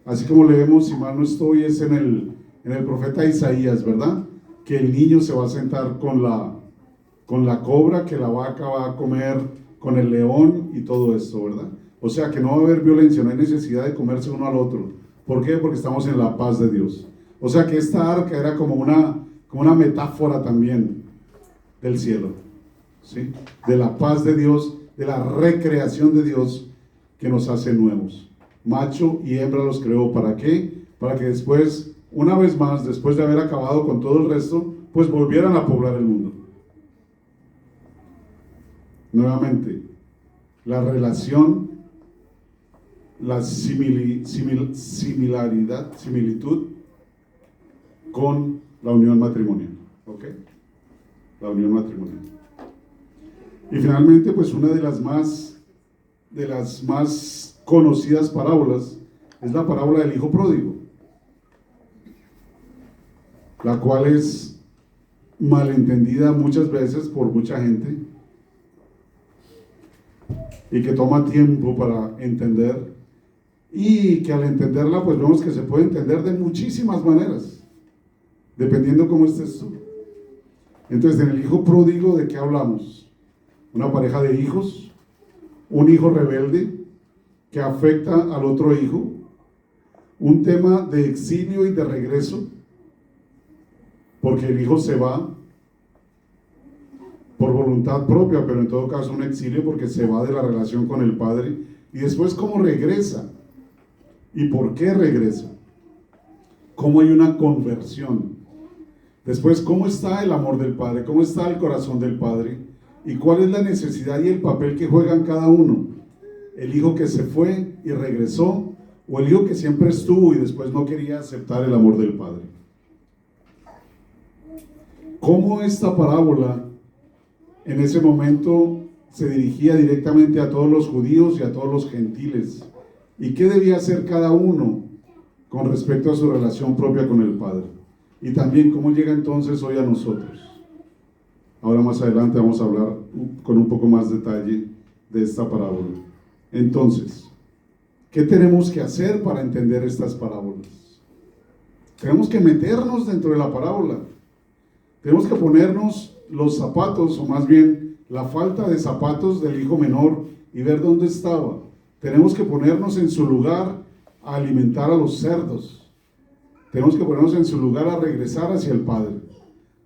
Así como leemos, si mal no estoy, es en el profeta Isaías, ¿verdad? Que el niño se va a sentar con la cobra, que la vaca va a comer con el león y todo esto, ¿verdad? O sea que no va a haber violencia, no hay necesidad de comerse uno al otro. ¿Por qué? Porque estamos en la paz de Dios. O sea que esta arca era como una metáfora también del cielo, ¿sí? De la paz de Dios, de la recreación de Dios que nos hace nuevos. Macho y hembra los creó. ¿Para qué? Para que después, una vez más, después de haber acabado con todo el resto, pues volvieran a poblar el mundo. Nuevamente, la relación, la similitud con la unión matrimonial, ¿ok? La unión matrimonial. Y finalmente, pues una de las más conocidas parábolas es la parábola del hijo pródigo, la cual es malentendida muchas veces por mucha gente y que toma tiempo para entender, y que al entenderla pues vemos que se puede entender de muchísimas maneras, dependiendo cómo estés tú. Entonces, en el hijo pródigo, ¿de qué hablamos? Una pareja de hijos, un hijo rebelde que afecta al otro hijo, un tema de exilio y de regreso, porque el hijo se va por voluntad propia, pero en todo caso un exilio porque se va de la relación con el padre, y después cómo regresa y por qué regresa, cómo hay una conversión, después cómo está el amor del padre, cómo está el corazón del padre y cuál es la necesidad y el papel que juegan cada uno, el hijo que se fue y regresó, o el hijo que siempre estuvo y después no quería aceptar el amor del padre. Cómo esta parábola en ese momento se dirigía directamente a todos los judíos y a todos los gentiles, y qué debía hacer cada uno con respecto a su relación propia con el Padre, y también cómo llega entonces hoy a nosotros. Ahora más adelante vamos a hablar con un poco más detalle de esta parábola. Entonces, ¿qué tenemos que hacer para entender estas parábolas? Tenemos que meternos dentro de la parábola. Tenemos que ponernos los zapatos, o más bien la falta de zapatos del hijo menor y ver dónde estaba. Tenemos que ponernos en su lugar a alimentar a los cerdos. Tenemos que ponernos en su lugar a regresar hacia el Padre.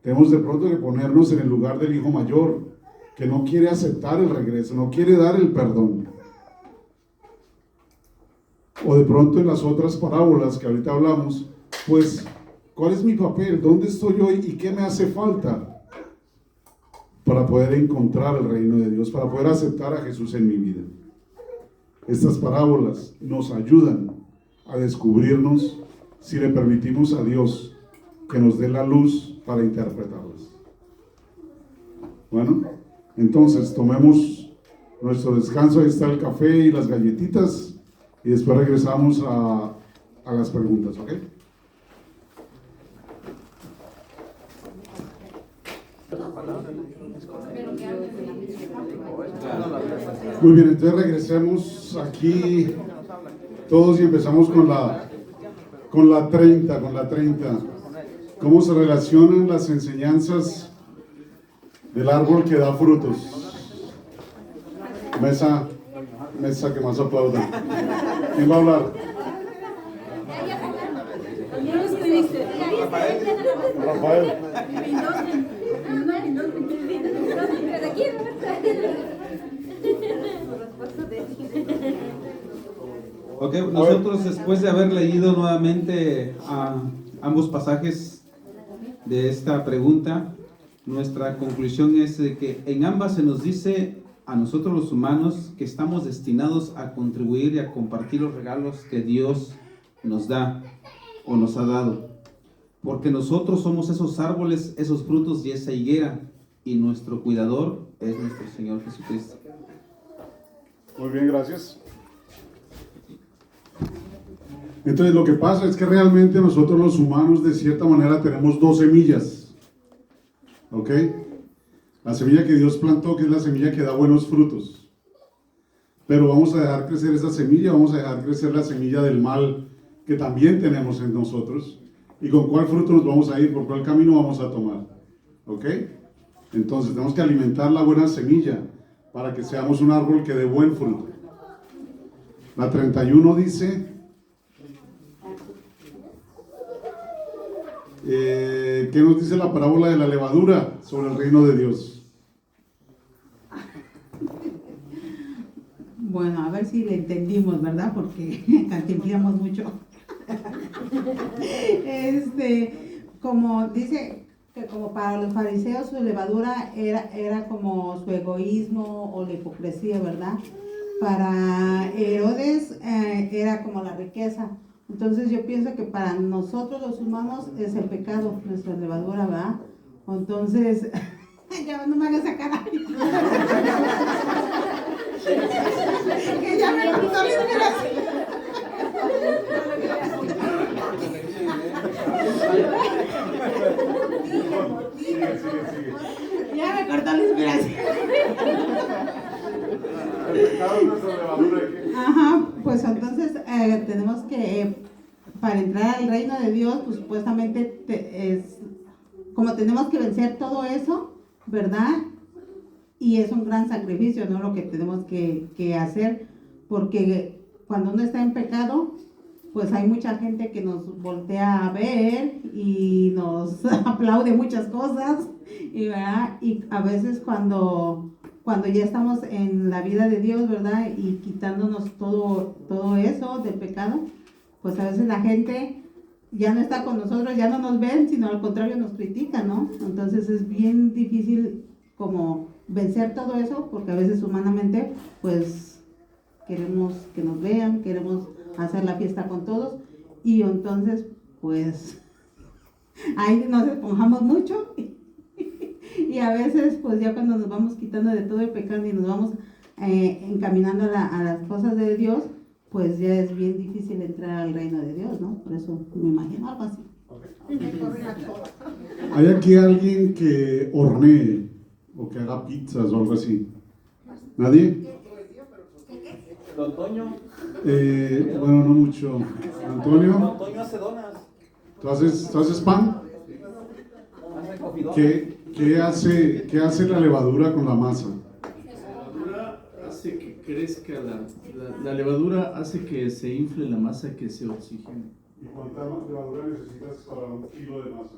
Tenemos de pronto que ponernos en el lugar del hijo mayor, que no quiere aceptar el regreso, no quiere dar el perdón. O de pronto en las otras parábolas que ahorita hablamos, pues, ¿cuál es mi papel? ¿Dónde estoy hoy? ¿Y qué me hace falta para poder encontrar el reino de Dios, para poder aceptar a Jesús en mi vida? Estas parábolas nos ayudan a descubrirnos si le permitimos a Dios que nos dé la luz para interpretarlas. Bueno, entonces tomemos nuestro descanso. Ahí está el café y las galletitas y después regresamos a las preguntas, ¿ok? Muy bien, entonces regresemos aquí todos y empezamos con la 30. ¿Cómo se relacionan las enseñanzas del árbol que da frutos? Mesa que más aplauda. ¿Quién va a hablar? Rafael. Ok, nosotros después de haber leído nuevamente ambos pasajes de esta pregunta, nuestra conclusión es de que en ambas se nos dice a nosotros los humanos que estamos destinados a contribuir y a compartir los regalos que Dios nos da o nos ha dado. Porque nosotros somos esos árboles, esos frutos y esa higuera, y nuestro cuidador es nuestro Señor Jesucristo. Muy bien, gracias. Entonces lo que pasa es que realmente nosotros los humanos de cierta manera tenemos dos semillas, ¿ok? La semilla que Dios plantó, que es la semilla que da buenos frutos, pero vamos a dejar crecer esa semilla, vamos a dejar crecer la semilla del mal que también tenemos en nosotros. ¿Y con cuál fruto nos vamos a ir? ¿Por cuál camino vamos a tomar? ¿Ok? Entonces tenemos que alimentar la buena semilla para que seamos un árbol que dé buen fruto. La 31 dice, ¿qué nos dice la parábola de la levadura sobre el reino de Dios? Bueno, a ver si le entendimos, ¿verdad? Porque cantinflamos mucho. Como dice que como para los fariseos su levadura era como su egoísmo o la hipocresía, ¿verdad? Para Herodes era como la riqueza. Entonces yo pienso que para nosotros los humanos es el pecado, nuestra levadura, ¿verdad? Entonces, ya no me hagas sacar que ya me cortó la inspiración. Ya me cortó la inspiración. Ajá, pues entonces tenemos que, para entrar al reino de Dios, pues supuestamente como tenemos que vencer todo eso, ¿verdad? Y es un gran sacrificio, ¿no? Lo que tenemos que hacer, porque cuando uno está en pecado, pues hay mucha gente que nos voltea a ver y nos aplaude muchas cosas, ¿verdad? Y a veces cuando ya estamos en la vida de Dios, ¿verdad? Y quitándonos todo eso del pecado, pues a veces la gente ya no está con nosotros, ya no nos ven, sino al contrario nos critican, ¿no? Entonces es bien difícil como vencer todo eso, porque a veces humanamente, pues queremos que nos vean, queremos hacer la fiesta con todos, y entonces, pues, ahí nos esponjamos mucho, y a veces, pues ya cuando nos vamos quitando de todo el pecado y nos vamos encaminando a las cosas de Dios, pues ya es bien difícil entrar al reino de Dios, ¿no? Por eso me imagino algo así. ¿Hay aquí alguien que hornee o que haga pizzas o algo así? ¿Nadie? Don Toño. Bueno, no mucho. ¿Antonio? Don Toño hace donas. ¿Tú haces pan? ¿Qué hace la levadura con la masa? Hace que crezca la levadura hace que se infle la masa, que se oxigene. ¿Y cuánta levadura necesitas para un kilo de masa?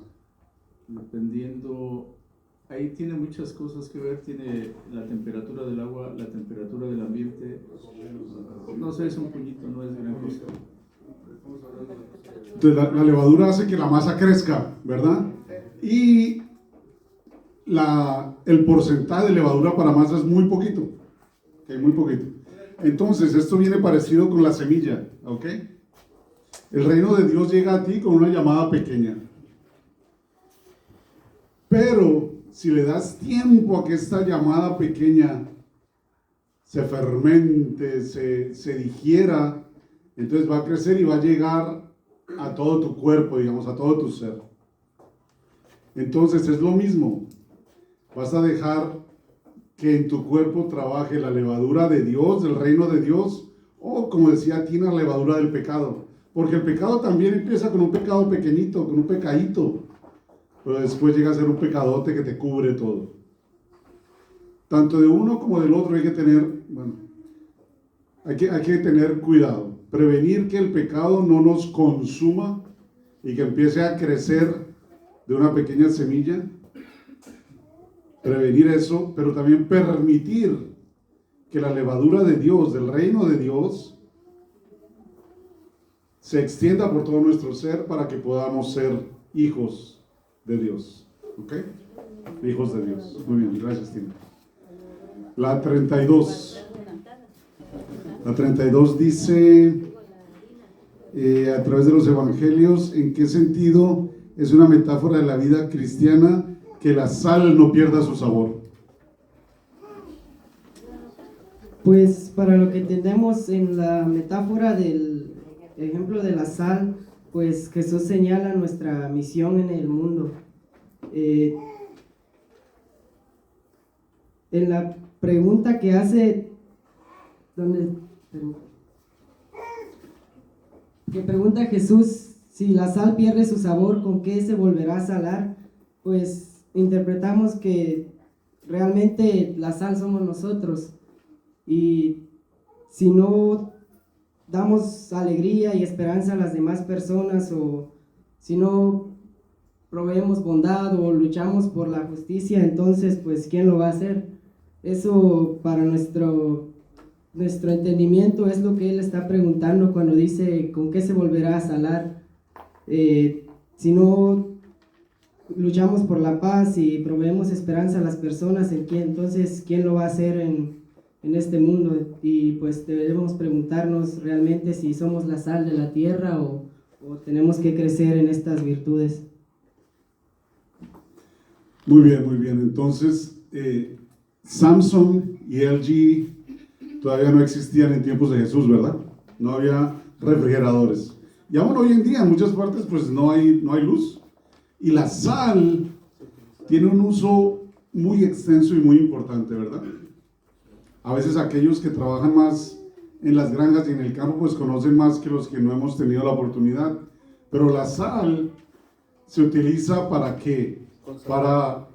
Dependiendo, ahí tiene muchas cosas que ver, tiene la temperatura del agua, la temperatura del ambiente. No sé, es un puñito, no es gran cosa. Entonces la levadura hace que la masa crezca, ¿verdad? Y el porcentaje de levadura para masa es muy poquito, ¿okay? Muy poquito. Entonces esto viene parecido con la semilla, ¿ok? El reino de Dios llega a ti con una llamada pequeña. Pero si le das tiempo a que esta llamada pequeña se fermente, se digiera, entonces va a crecer y va a llegar a todo tu cuerpo, digamos, a todo tu ser. Entonces es lo mismo. Vas a dejar que en tu cuerpo trabaje la levadura de Dios, del reino de Dios, o como decía Tina, la levadura del pecado. Porque el pecado también empieza con un pecado pequeñito, con un pecadito, pero después llega a ser un pecadote que te cubre todo. Tanto de uno como del otro hay que tener, hay que tener cuidado. Prevenir que el pecado no nos consuma y que empiece a crecer de una pequeña semilla. Prevenir eso, pero también permitir que la levadura de Dios, del reino de Dios, se extienda por todo nuestro ser para que podamos ser hijos de Dios. ¿Ok? Hijos de Dios. Muy bien, gracias, Tina. La 32. La 32 dice, a través de los evangelios, ¿en qué sentido es una metáfora de la vida cristiana que la sal no pierda su sabor? Pues para lo que entendemos en la metáfora del ejemplo de la sal, pues Jesús señala nuestra misión en el mundo. En la pregunta que hace, que pregunta Jesús si la sal pierde su sabor, ¿con qué se volverá a salar? Pues interpretamos que realmente la sal somos nosotros, y si no damos alegría y esperanza a las demás personas, o si no proveemos bondad o luchamos por la justicia, entonces pues ¿quién lo va a hacer? Eso para nuestro entendimiento es lo que él está preguntando cuando dice ¿con qué se volverá a salar? Si no luchamos por la paz y proveemos esperanza a las personas, entonces ¿quién lo va a hacer en este mundo? Y pues debemos preguntarnos realmente si somos la sal de la tierra o tenemos que crecer en estas virtudes. Muy bien, muy bien. Entonces, Samsung y LG todavía no existían en tiempos de Jesús, ¿verdad? No había refrigeradores. Y aún hoy en día en muchas partes pues no hay luz. Y la sal tiene un uso muy extenso y muy importante, ¿verdad? A veces aquellos que trabajan más en las granjas y en el campo pues conocen más que los que no hemos tenido la oportunidad. Pero la sal se utiliza ¿para qué? Para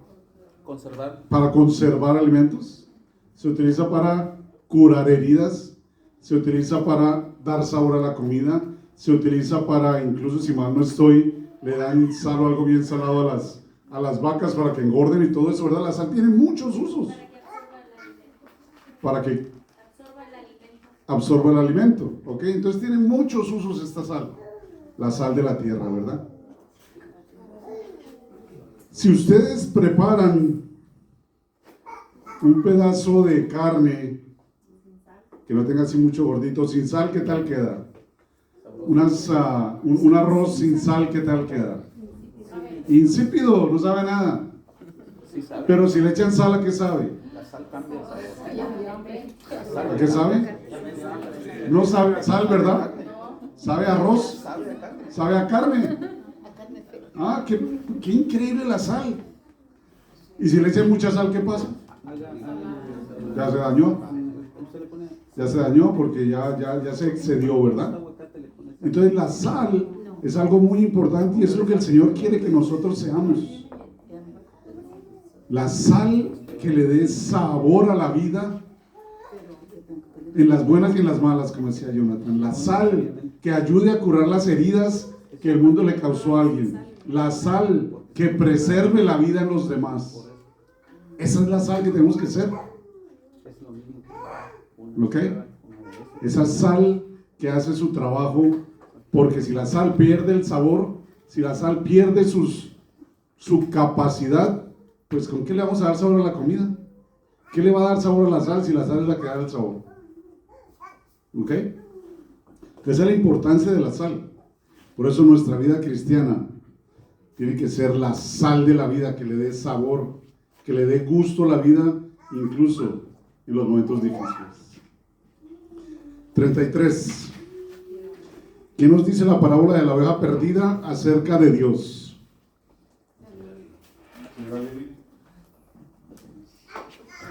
conservar alimentos, se utiliza para curar heridas, se utiliza para dar sabor a la comida, se utiliza para, incluso si mal no estoy, le dan sal o algo bien salado a las vacas para que engorden y todo eso, ¿verdad? La sal tiene muchos usos. Para que absorba el alimento, ¿ok? Entonces tiene muchos usos esta sal, la sal de la tierra, ¿verdad? Si ustedes preparan un pedazo de carne que no tenga así mucho gordito, sin sal, ¿qué tal queda? Un arroz sin sal, ¿qué tal queda? Insípido, no sabe nada. Pero si le echan sal, ¿a qué sabe? ¿A qué sabe? No sabe sal, ¿verdad? ¿Sabe a arroz? ¿Sabe a carne? Ah, qué increíble la sal. Y si le echan mucha sal, ¿qué pasa? Ya se dañó. Ya se dañó porque ya se excedió, ¿verdad? Entonces la sal Es algo muy importante y es lo que el Señor quiere que nosotros seamos. La sal que le dé sabor a la vida, en las buenas y en las malas, como decía Jonathan. La sal que ayude a curar las heridas que el mundo le causó a alguien. La sal que preserve la vida en los demás. Esa es la sal que tenemos que ser. ¿Ok? Esa sal que hace su trabajo, porque si la sal pierde el sabor, si la sal pierde su capacidad, pues ¿con qué le vamos a dar sabor a la comida? ¿Qué le va a dar sabor a la sal si la sal es la que da el sabor? ¿Ok? Esa es la importancia de la sal. Por eso nuestra vida cristiana tiene que ser la sal de la vida, que le dé sabor, que le dé gusto a la vida, incluso en los momentos difíciles. 33. ¿Qué nos dice la parábola de la oveja perdida acerca de Dios?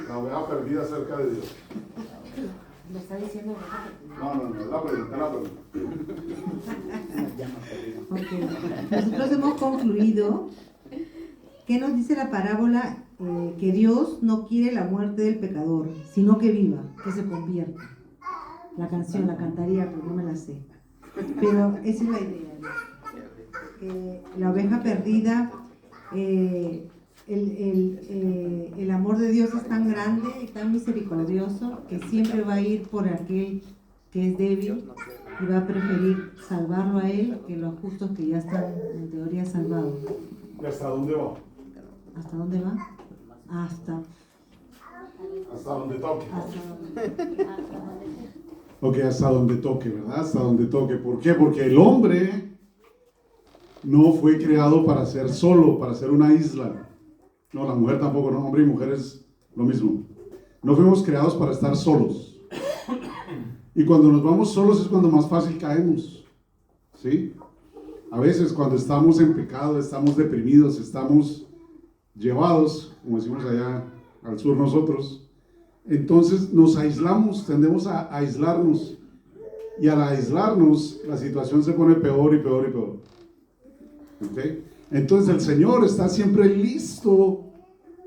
La oveja perdida acerca de Dios. ¿Me está diciendo? No, es la pregunta. Ok. Nosotros hemos concluido. ¿Qué nos dice la parábola? Que Dios no quiere la muerte del pecador, sino que viva, que se convierta. La canción la cantaría, pero no me la sé. Pero esa es la idea. La oveja perdida, el amor de Dios es tan grande y tan misericordioso que siempre va a ir por aquel que es débil y va a preferir salvarlo a él que los justos que ya están en teoría salvados. ¿Y hasta dónde va? ¿Hasta dónde va? Hasta donde toque. donde... Ok, hasta donde toque, ¿verdad? Hasta donde toque. ¿Por qué? Porque el hombre no fue creado para ser solo, para ser una isla. No, la mujer tampoco, no, hombre y mujer es lo mismo. No fuimos creados para estar solos. Y cuando nos vamos solos es cuando más fácil caemos. ¿Sí? A veces cuando estamos en pecado, estamos deprimidos, estamos llevados, como decimos allá al sur nosotros, entonces nos aislamos, tendemos a aislarnos, y al aislarnos la situación se pone peor y peor y peor. ¿Okay? Entonces el Señor está siempre listo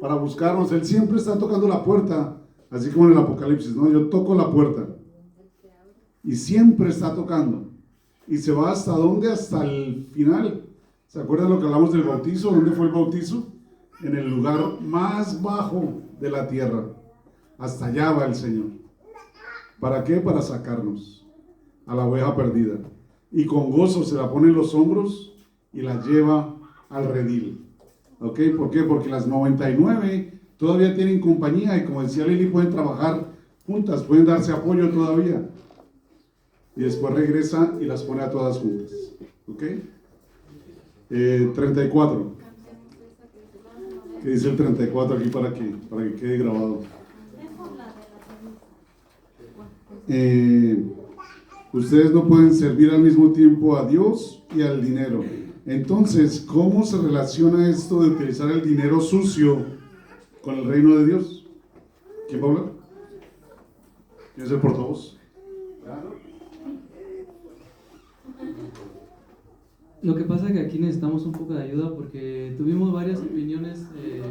para buscarnos, Él siempre está tocando la puerta, así como en el Apocalipsis, ¿no? Yo toco la puerta, y siempre está tocando, y se va ¿hasta dónde? Hasta el final. ¿Se acuerdan lo que hablamos del bautizo? ¿Dónde fue el bautizo? En el lugar más bajo de la tierra. Hasta allá va el Señor. ¿Para qué? Para sacarnos a la oveja perdida. Y con gozo se la pone en los hombros y la lleva al redil. ¿Ok? ¿Por qué? Porque las 99 todavía tienen compañía y, como decía Lili, pueden trabajar juntas, pueden darse apoyo todavía. Y después regresa y las pone a todas juntas. ¿Ok? 34. ¿Qué dice el 34 aquí para que quede grabado? Ustedes no pueden servir al mismo tiempo a Dios y al dinero. Entonces, ¿cómo se relaciona esto de utilizar el dinero sucio con el reino de Dios? ¿Quién va a hablar? ¿Quién es el portavoz? Lo que pasa es que aquí necesitamos un poco de ayuda porque tuvimos varias opiniones y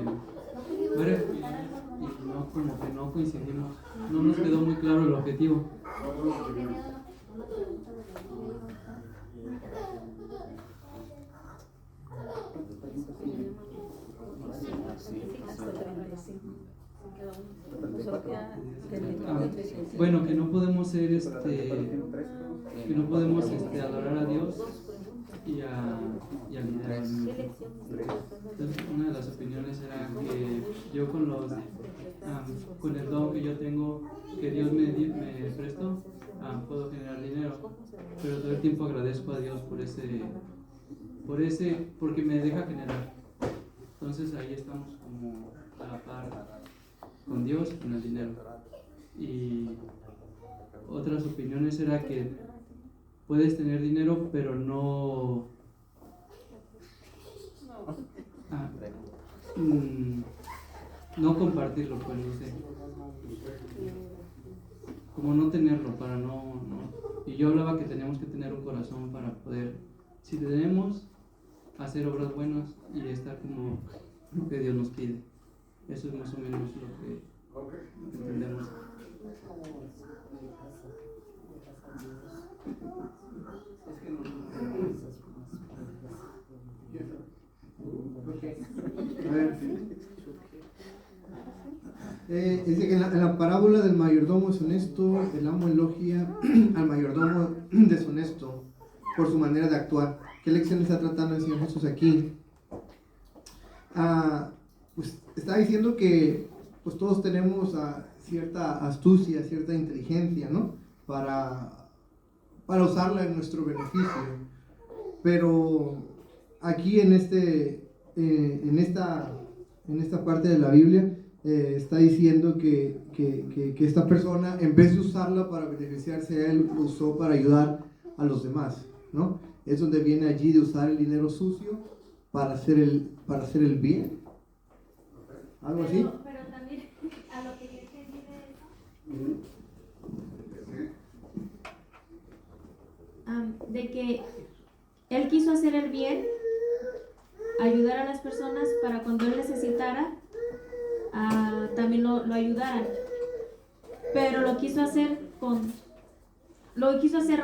no, como que no coincidimos, no nos quedó muy claro el objetivo. Bueno, que no podemos ser que no podemos adorar a Dios y al dinero. Entonces, una de las opiniones era que yo con el don que yo tengo, que Dios me prestó, puedo generar dinero, pero todo el tiempo agradezco a Dios porque me deja generar. Entonces ahí estamos como a la par con Dios y con el dinero. Y otras opiniones era que puedes tener dinero pero no compartirlo, pues no sé, como no tenerlo para no. Y yo hablaba que teníamos que tener un corazón para poder si tenemos, hacer obras buenas y estar como lo que Dios nos pide. Eso es más o menos lo que entendemos. Dice que en la parábola del mayordomo deshonesto, el amo elogia al mayordomo deshonesto por su manera de actuar. ¿Qué lección está tratando el Señor Jesús aquí? Pues está diciendo que pues todos tenemos cierta astucia, cierta inteligencia, ¿no? Para usarla en nuestro beneficio. Pero aquí en esta parte de la Biblia está diciendo que esta persona, en vez de usarla para beneficiarse a él, usó para ayudar a los demás, ¿no? Es donde viene allí de usar el dinero sucio para hacer el bien. ¿Algo así? Pero también a lo que yo entendí de que él quiso hacer el bien, ayudar a las personas para cuando él necesitara, también lo ayudaran. Pero lo quiso hacer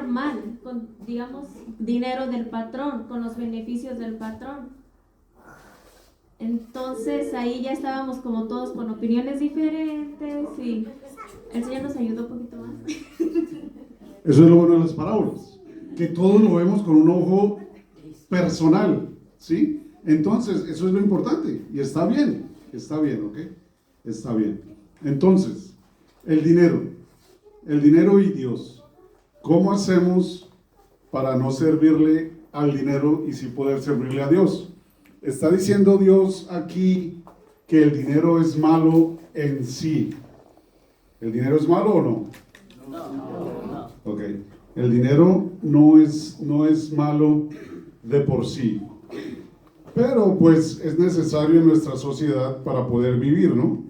mal, con, digamos, dinero del patrón, con los beneficios del patrón. Entonces ahí ya estábamos como todos con opiniones diferentes y el Señor nos ayudó un poquito más. Eso es lo bueno de las parábolas, que todos lo vemos con un ojo personal, ¿sí? Entonces, eso es lo importante, y está bien, ¿ok? Está bien. Entonces, el dinero y Dios. ¿Cómo hacemos para no servirle al dinero y sí poder servirle a Dios? Está diciendo Dios aquí que el dinero es malo en sí. ¿El dinero es malo o no? No. Ok. El dinero no es malo de por sí. Pero pues es necesario en nuestra sociedad para poder vivir, ¿no?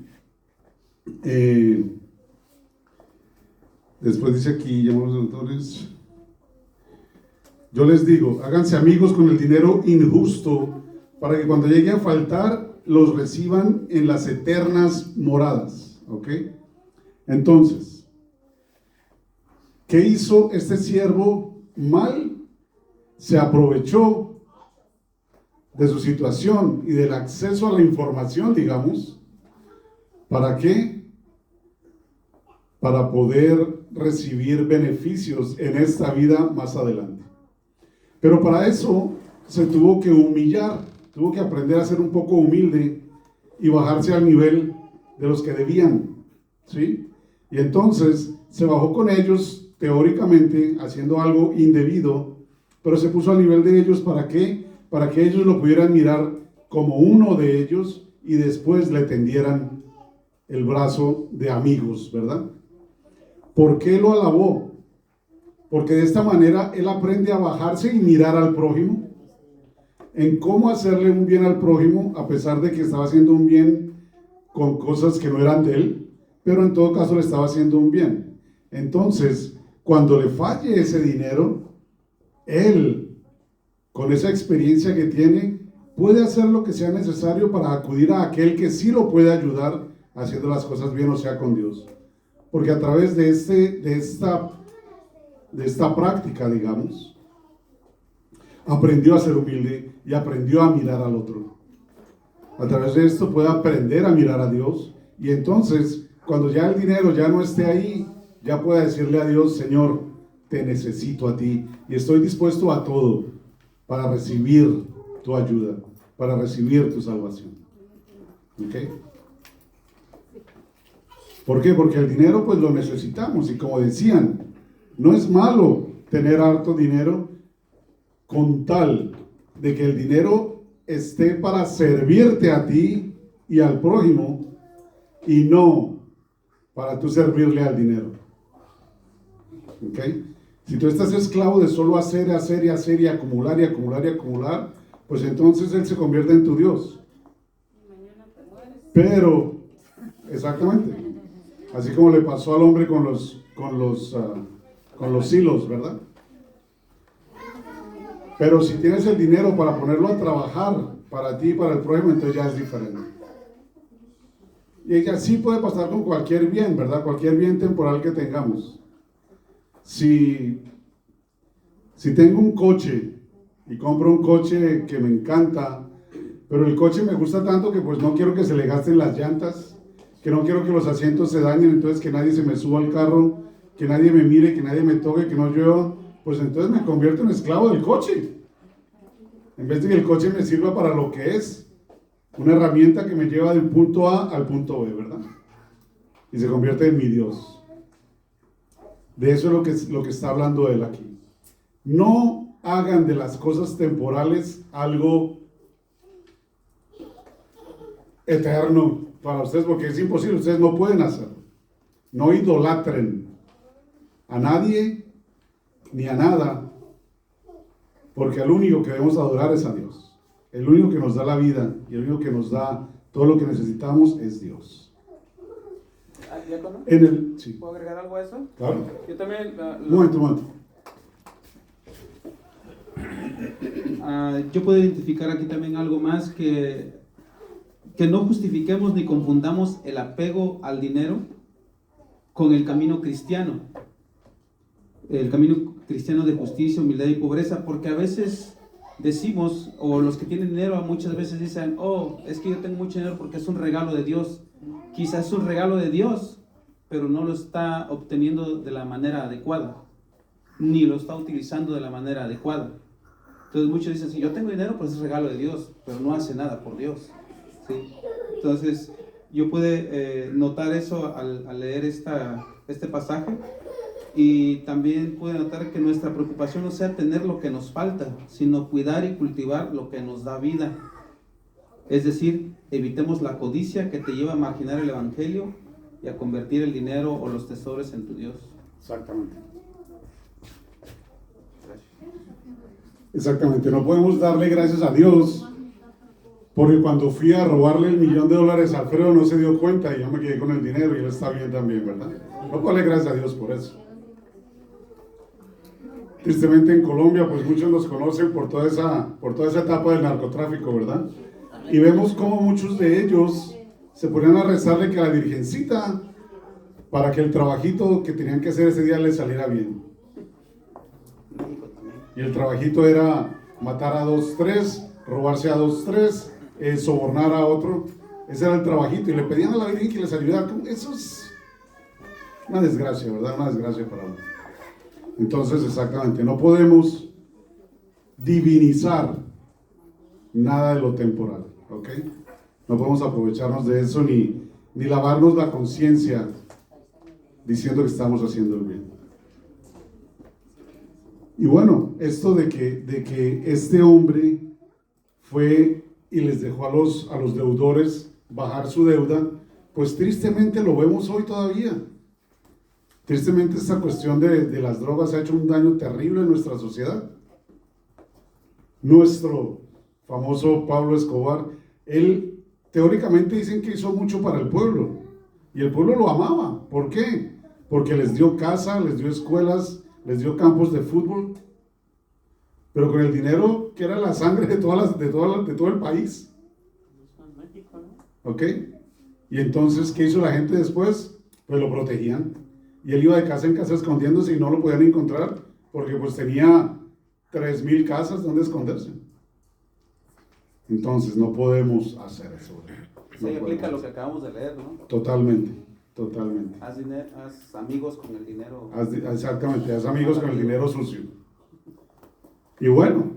Después dice aquí, llamamos a los autores. Yo les digo, háganse amigos con el dinero injusto para que cuando llegue a faltar los reciban en las eternas moradas. ¿Ok? Entonces, ¿qué hizo este siervo mal? Se aprovechó de su situación y del acceso a la información, digamos. ¿Para qué? Para poder recibir beneficios en esta vida más adelante. Pero para eso se tuvo que humillar, tuvo que aprender a ser un poco humilde y bajarse al nivel de los que debían, ¿sí? Y entonces se bajó con ellos teóricamente haciendo algo indebido, pero se puso al nivel de ellos. ¿Para qué? Para que ellos lo pudieran mirar como uno de ellos y después le tendieran el brazo de amigos, ¿verdad? ¿Por qué lo alabó? Porque de esta manera él aprende a bajarse y mirar al prójimo, en cómo hacerle un bien al prójimo, a pesar de que estaba haciendo un bien con cosas que no eran de él, pero en todo caso le estaba haciendo un bien. Entonces, cuando le falle ese dinero, él, con esa experiencia que tiene, puede hacer lo que sea necesario para acudir a aquel que sí lo puede ayudar haciendo las cosas bien, o sea, con Dios. Porque a través de esta práctica, digamos, aprendió a ser humilde y aprendió a mirar al otro. A través de esto puede aprender a mirar a Dios, y entonces, cuando ya el dinero ya no esté ahí, ya pueda decirle a Dios: Señor, te necesito a ti y estoy dispuesto a todo para recibir tu ayuda, para recibir tu salvación. ¿Ok? ¿Por qué? Porque el dinero pues lo necesitamos, y como decían, no es malo tener harto dinero con tal de que el dinero esté para servirte a ti y al prójimo, y no para tú servirle al dinero. ¿Ok? Si tú estás esclavo de solo hacer y acumular, pues entonces él se convierte en tu Dios. Pero, exactamente, así como le pasó al hombre con los hilos, ¿verdad? Pero si tienes el dinero para ponerlo a trabajar para ti y para el prójimo, entonces ya es diferente. Y así puede pasar con cualquier bien, ¿verdad? Cualquier bien temporal que tengamos. Si tengo un coche y compro un coche que me encanta, pero el coche me gusta tanto que pues no quiero que se le gasten las llantas, que no quiero que los asientos se dañen, entonces que nadie se me suba al carro, que nadie me mire, que nadie me toque, que no llueva, pues entonces me convierto en esclavo del coche. En vez de que el coche me sirva para lo que es, una herramienta que me lleva del punto A al punto B, ¿verdad? Y se convierte en mi Dios. De eso es lo que está hablando él aquí. No hagan de las cosas temporales algo eterno para ustedes, porque es imposible, ustedes no pueden hacerlo. No idolatren a nadie ni a nada, porque al único que debemos adorar es a Dios. El único que nos da la vida y el único que nos da todo lo que necesitamos es Dios. ¿Diácono? Sí. ¿Puedo agregar algo a eso? Claro. Yo también... Un momento. Yo puedo identificar aquí también algo más, que no justifiquemos ni confundamos el apego al dinero con el camino cristiano. El camino cristiano de justicia, humildad y pobreza, porque a veces decimos, o los que tienen dinero muchas veces dicen, oh, es que yo tengo mucho dinero porque es un regalo de Dios. Quizás es un regalo de Dios, pero no lo está obteniendo de la manera adecuada, ni lo está utilizando de la manera adecuada. Entonces muchos dicen, si yo tengo dinero, pues es regalo de Dios, pero no hace nada por Dios, ¿sí? Entonces yo pude notar eso al leer este pasaje. Y también puede notar que nuestra preocupación no sea tener lo que nos falta, sino cuidar y cultivar lo que nos da vida. Es decir, evitemos la codicia que te lleva a marginar el evangelio y a convertir el dinero o los tesoros en tu Dios. Exactamente. Exactamente. No podemos darle gracias a Dios porque cuando fui a robarle $1 millón a Alfredo no se dio cuenta y yo me quedé con el dinero y él está bien también, ¿verdad? No puedo darle gracias a Dios por eso. Tristemente en Colombia, pues muchos nos conocen por toda esa etapa del narcotráfico, ¿verdad? Y vemos cómo muchos de ellos se ponían a rezarle que a la Virgencita para que el trabajito que tenían que hacer ese día les saliera bien. Y el trabajito era matar a 2, 3, robarse a 2, 3, sobornar a otro. Ese era el trabajito. Y le pedían a la Virgen que les ayudara. Eso es una desgracia, ¿verdad? Una desgracia para uno. Entonces, exactamente, no podemos divinizar nada de lo temporal, ¿ok? No podemos aprovecharnos de eso ni lavarnos la conciencia diciendo que estamos haciendo el bien. Y bueno, esto de que este hombre fue y les dejó a los deudores bajar su deuda, pues tristemente lo vemos hoy todavía. Tristemente esta cuestión de las drogas ha hecho un daño terrible en nuestra sociedad. Nuestro famoso Pablo Escobar, él teóricamente dicen que hizo mucho para el pueblo y el pueblo lo amaba. ¿Por qué? Porque les dio casa, les dio escuelas, les dio campos de fútbol, pero con el dinero que era la sangre de todo el país. ¿Ok? Y entonces, ¿qué hizo la gente después? Pues lo protegían. Y él iba de casa en casa escondiéndose y no lo podían encontrar porque pues tenía 3,000 casas donde esconderse. Entonces no podemos hacer eso. Se aplica lo que acabamos de leer, ¿no? Totalmente. Haz amigos con el dinero. Exactamente, haz amigos con el dinero sucio. Y bueno,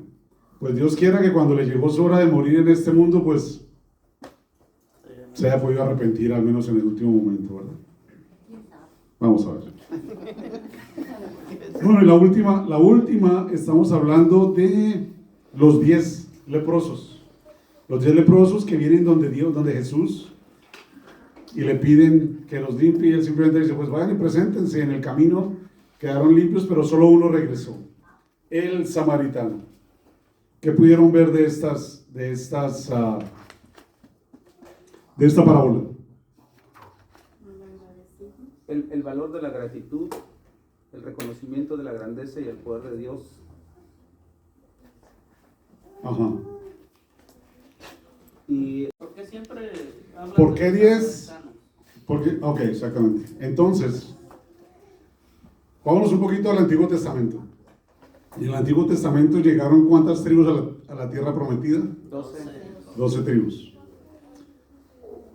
pues Dios quiera que cuando le llegó su hora de morir en este mundo, pues se haya podido arrepentir al menos en el último momento, ¿verdad? Vamos a ver. Bueno, y la última, estamos hablando de los 10 leprosos. Los 10 leprosos que vienen donde Jesús, y le piden que los limpie, y él simplemente dice, pues vayan y preséntense. En el camino quedaron limpios, pero solo uno regresó, el samaritano. ¿Qué pudieron ver de esta parábola? El valor de la gratitud, el reconocimiento de la grandeza y el poder de Dios. Ajá. ¿Y por qué siempre hablan ¿Por qué de los 10? samaritanos? Porque, ok, exactamente. Entonces, vámonos un poquito al Antiguo Testamento. En el Antiguo Testamento llegaron ¿cuántas tribus a la tierra prometida? 12. 12 tribus.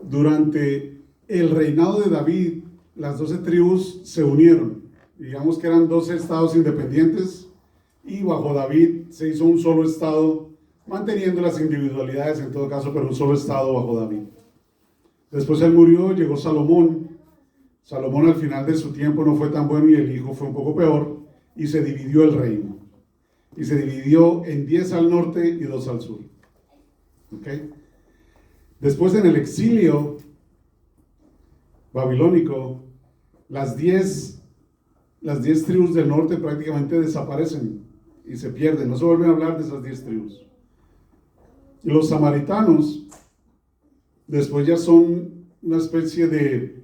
Durante el reinado de David, las 12 tribus se unieron. Digamos que eran 12 estados independientes y bajo David se hizo un solo estado, manteniendo las individualidades en todo caso, pero un solo estado bajo David. Después él murió, llegó Salomón. Salomón al final de su tiempo no fue tan bueno y el hijo fue un poco peor y se dividió el reino. Y se dividió en 10 al norte y 2 al sur. ¿Okay? Después en el exilio babilónico, las 10 tribus del norte prácticamente desaparecen y se pierden. No se vuelven a hablar de esas 10 tribus. Y los samaritanos después ya son una especie de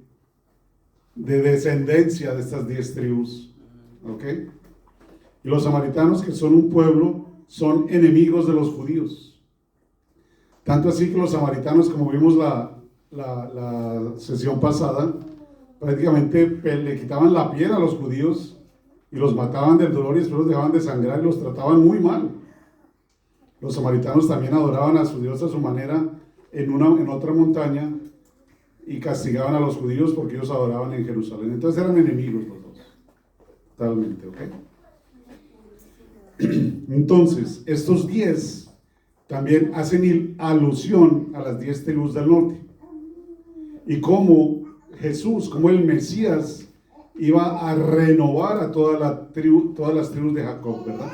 descendencia de estas 10 tribus. ¿Ok? Y los samaritanos, que son un pueblo, son enemigos de los judíos. Tanto así que los samaritanos, como vimos la sesión pasada, prácticamente le quitaban la piel a los judíos y los mataban del dolor y después los dejaban de sangrar y los trataban muy mal. Los samaritanos también adoraban a su Dios a su manera en otra montaña y castigaban a los judíos porque ellos adoraban en Jerusalén. Entonces eran enemigos los dos. Totalmente, ¿ok? Entonces, estos 10 también hacen alusión a las 10 tribus del norte. Y como Jesús, como el Mesías, iba a renovar a todas las tribus de Jacob, ¿verdad?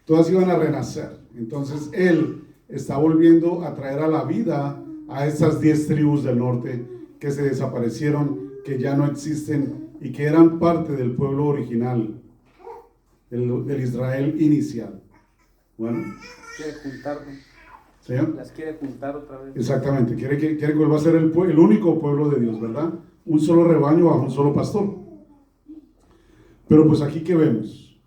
Todas iban a renacer. Entonces, Él está volviendo a traer a la vida a esas 10 tribus del norte que se desaparecieron, que ya no existen y que eran parte del pueblo original, del Israel inicial. Bueno. Quiere juntar, ¿Sí? las quiere juntar otra vez. Exactamente, quiere que vuelva a ser el único pueblo de Dios, ¿verdad? Un solo rebaño bajo un solo pastor. Pero pues aquí, ¿qué vemos?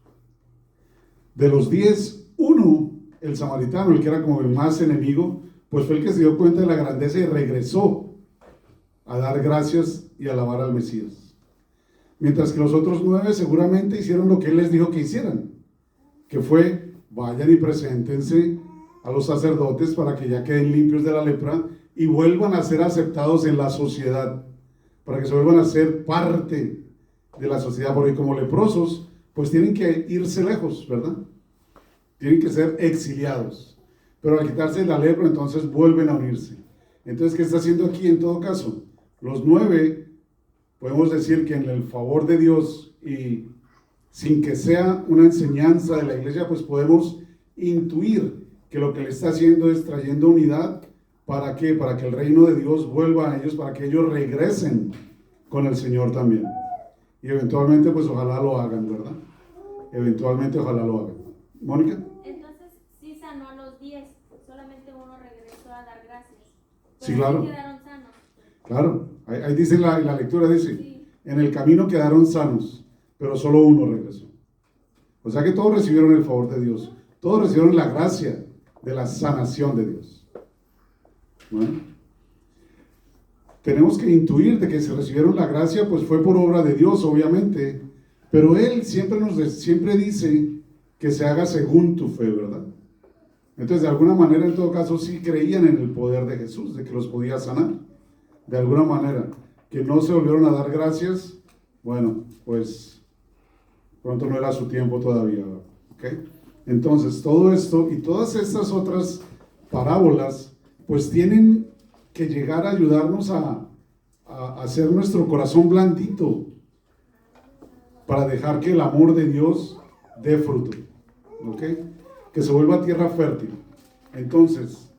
De los 10, uno, el samaritano, el que era como el más enemigo, pues fue el que se dio cuenta de la grandeza y regresó a dar gracias y alabar al Mesías. Mientras que los otros 9 seguramente hicieron lo que él les dijo que hicieran, que fue, vayan y preséntense a los sacerdotes para que ya queden limpios de la lepra y vuelvan a ser aceptados en la sociedad, para que se vuelvan a ser parte de la sociedad, porque como leprosos, pues tienen que irse lejos, ¿verdad? Tienen que ser exiliados, pero al quitarse la lepra, entonces vuelven a unirse. Entonces, ¿qué está haciendo aquí en todo caso? Los 9, podemos decir que en el favor de Dios y sin que sea una enseñanza de la iglesia, pues podemos intuir que lo que le está haciendo es trayendo unidad. ¿Para qué? Para que el reino de Dios vuelva a ellos, para que ellos regresen con el Señor también. Y eventualmente, pues ojalá lo hagan, ¿verdad? Eventualmente ojalá lo hagan. ¿Mónica? Entonces, sí sanó a los 10, solamente uno regresó a dar gracias. Sí, claro. Sí quedaron sanos. Claro, ahí dice la lectura, dice, Sí. En el camino quedaron sanos, pero solo uno regresó. O sea que todos recibieron el favor de Dios, todos recibieron la gracia de la sanación de Dios. Bueno, tenemos que intuir de que si recibieron la gracia, pues fue por obra de Dios, obviamente, pero Él siempre dice que se haga según tu fe, ¿verdad? Entonces, de alguna manera, en todo caso, sí creían en el poder de Jesús, de que los podía sanar. De alguna manera, que no se volvieron a dar gracias, bueno, pues pronto no era su tiempo todavía, ¿ok? Entonces, todo esto y todas estas otras parábolas, pues tienen que llegar a ayudarnos a hacer nuestro corazón blandito, para dejar que el amor de Dios dé fruto, ¿ok? Que se vuelva tierra fértil. Entonces,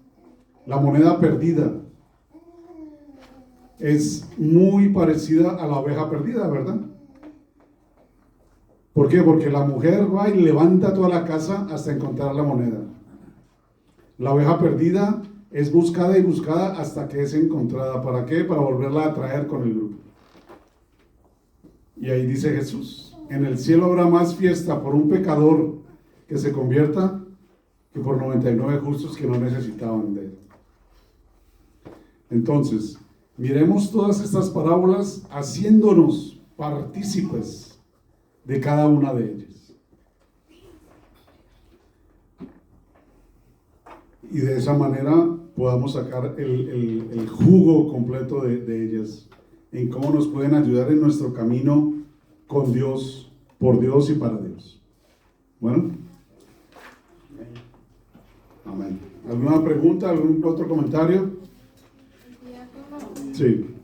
la moneda perdida es muy parecida a la oveja perdida, ¿verdad? ¿Por qué? Porque la mujer va y levanta toda la casa hasta encontrar la moneda. La oveja perdida es buscada y buscada hasta que es encontrada. ¿Para qué? Para volverla a traer con el grupo. Y ahí dice Jesús, en el cielo habrá más fiesta por un pecador que se convierta y por 99 justos que no necesitaban de él. Entonces, miremos todas estas parábolas haciéndonos partícipes de cada una de ellas. Y de esa manera podamos sacar el jugo completo de ellas, en cómo nos pueden ayudar en nuestro camino con Dios, por Dios y para Dios. Bueno. Amén. ¿Alguna pregunta? ¿Algún otro comentario? Sí.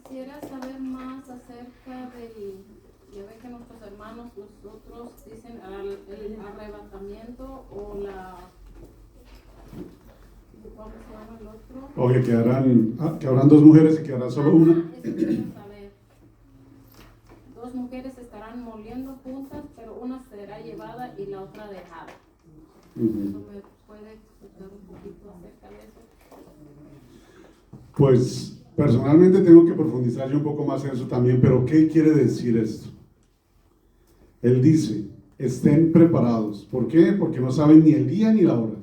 Quisiera saber más acerca del, ya ve que nuestros hermanos, nosotros dicen el arrebatamiento o la, ¿cómo se llama el otro? O que habrán dos mujeres y quedará solo una. Eso quiero saber. Dos mujeres estarán moliendo juntas, pero una será llevada y la otra dejada. ¿Eso me puede explicar un poquito acerca de eso? Pues personalmente tengo que profundizar yo un poco más en eso también, pero ¿qué quiere decir esto? Él dice, estén preparados. ¿Por qué? Porque no saben ni el día ni la hora.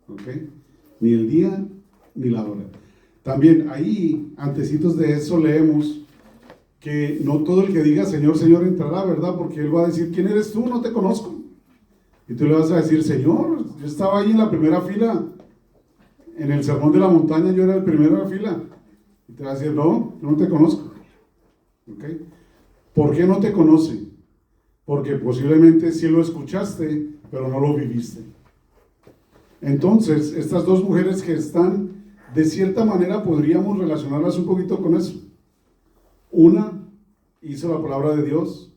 ¿Ok? Ni el día ni la hora. También ahí, antecitos de eso, leemos que no todo el que diga Señor, Señor entrará, ¿verdad? Porque Él va a decir, ¿quién eres tú? No te conozco. Y tú le vas a decir, Señor, yo estaba ahí en la primera fila. En el sermón de la montaña yo era el primero de la fila. Y te va a decir, no, yo no te conozco. ¿Ok? ¿Por qué no te conoce? Porque posiblemente sí lo escuchaste, pero no lo viviste. Entonces, estas dos mujeres que están, de cierta manera podríamos relacionarlas un poquito con eso. Una hizo la palabra de Dios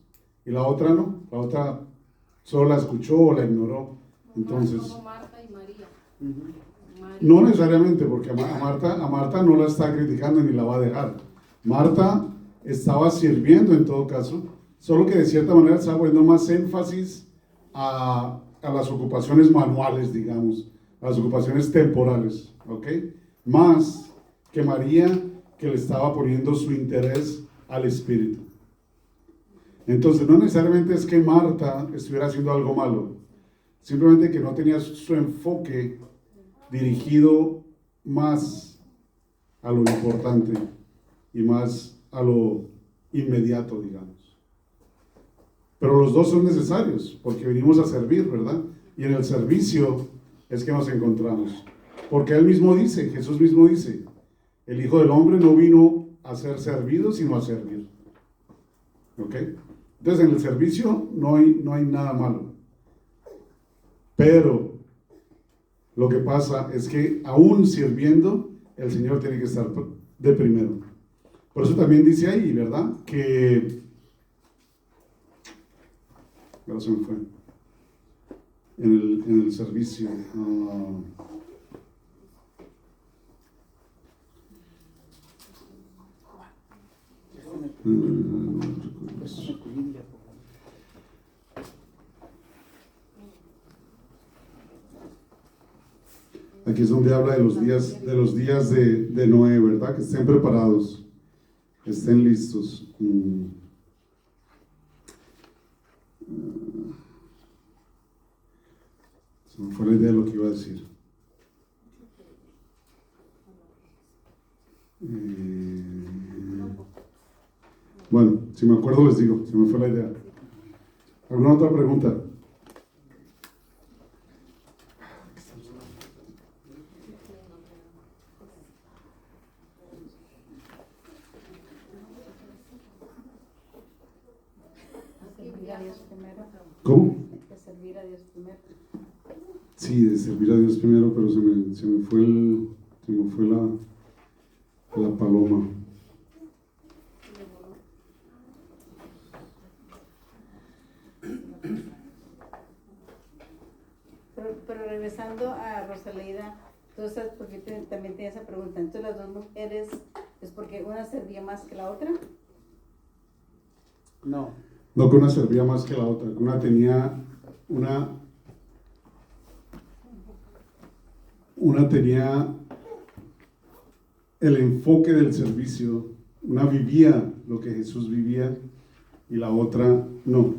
y la otra no. La otra solo la escuchó o la ignoró. Entonces, como Marta y María. no necesariamente, porque a Marta no la está criticando ni la va a dejar. Marta estaba sirviendo en todo caso, solo que de cierta manera estaba poniendo más énfasis a las ocupaciones manuales, digamos, a las ocupaciones temporales, ¿ok? Más que María, que le estaba poniendo su interés al Espíritu. Entonces, no necesariamente es que Marta estuviera haciendo algo malo, simplemente que no tenía su enfoque dirigido más a lo importante y más a lo inmediato, digamos. Pero los dos son necesarios, porque venimos a servir, ¿verdad? Y en el servicio es que nos encontramos. Porque Él mismo dice, Jesús mismo dice, el Hijo del Hombre no vino a ser servido, sino a servir. ¿Ok? Entonces, en el servicio no hay nada malo. Pero lo que pasa es que aún sirviendo, el Señor tiene que estar de primero. Por eso también dice ahí, ¿verdad? Que... Ahora se me fue. En el servicio. Aquí es donde habla de los días de Noé, ¿verdad? Que estén preparados, estén listos. Se me fue la idea de lo que iba a decir. Bueno, si me acuerdo les digo, se me fue la idea. ¿Alguna otra pregunta? ¿Cómo? De servir a Dios primero. Sí, de servir a Dios primero, pero se me fue la paloma. Pero regresando a Rosaleida, entonces, porque también tenía esa pregunta, entonces las dos mujeres, ¿es porque una servía más que la otra? No. No que una servía más que la otra, que una tenía el enfoque del servicio, una vivía lo que Jesús vivía y la otra no.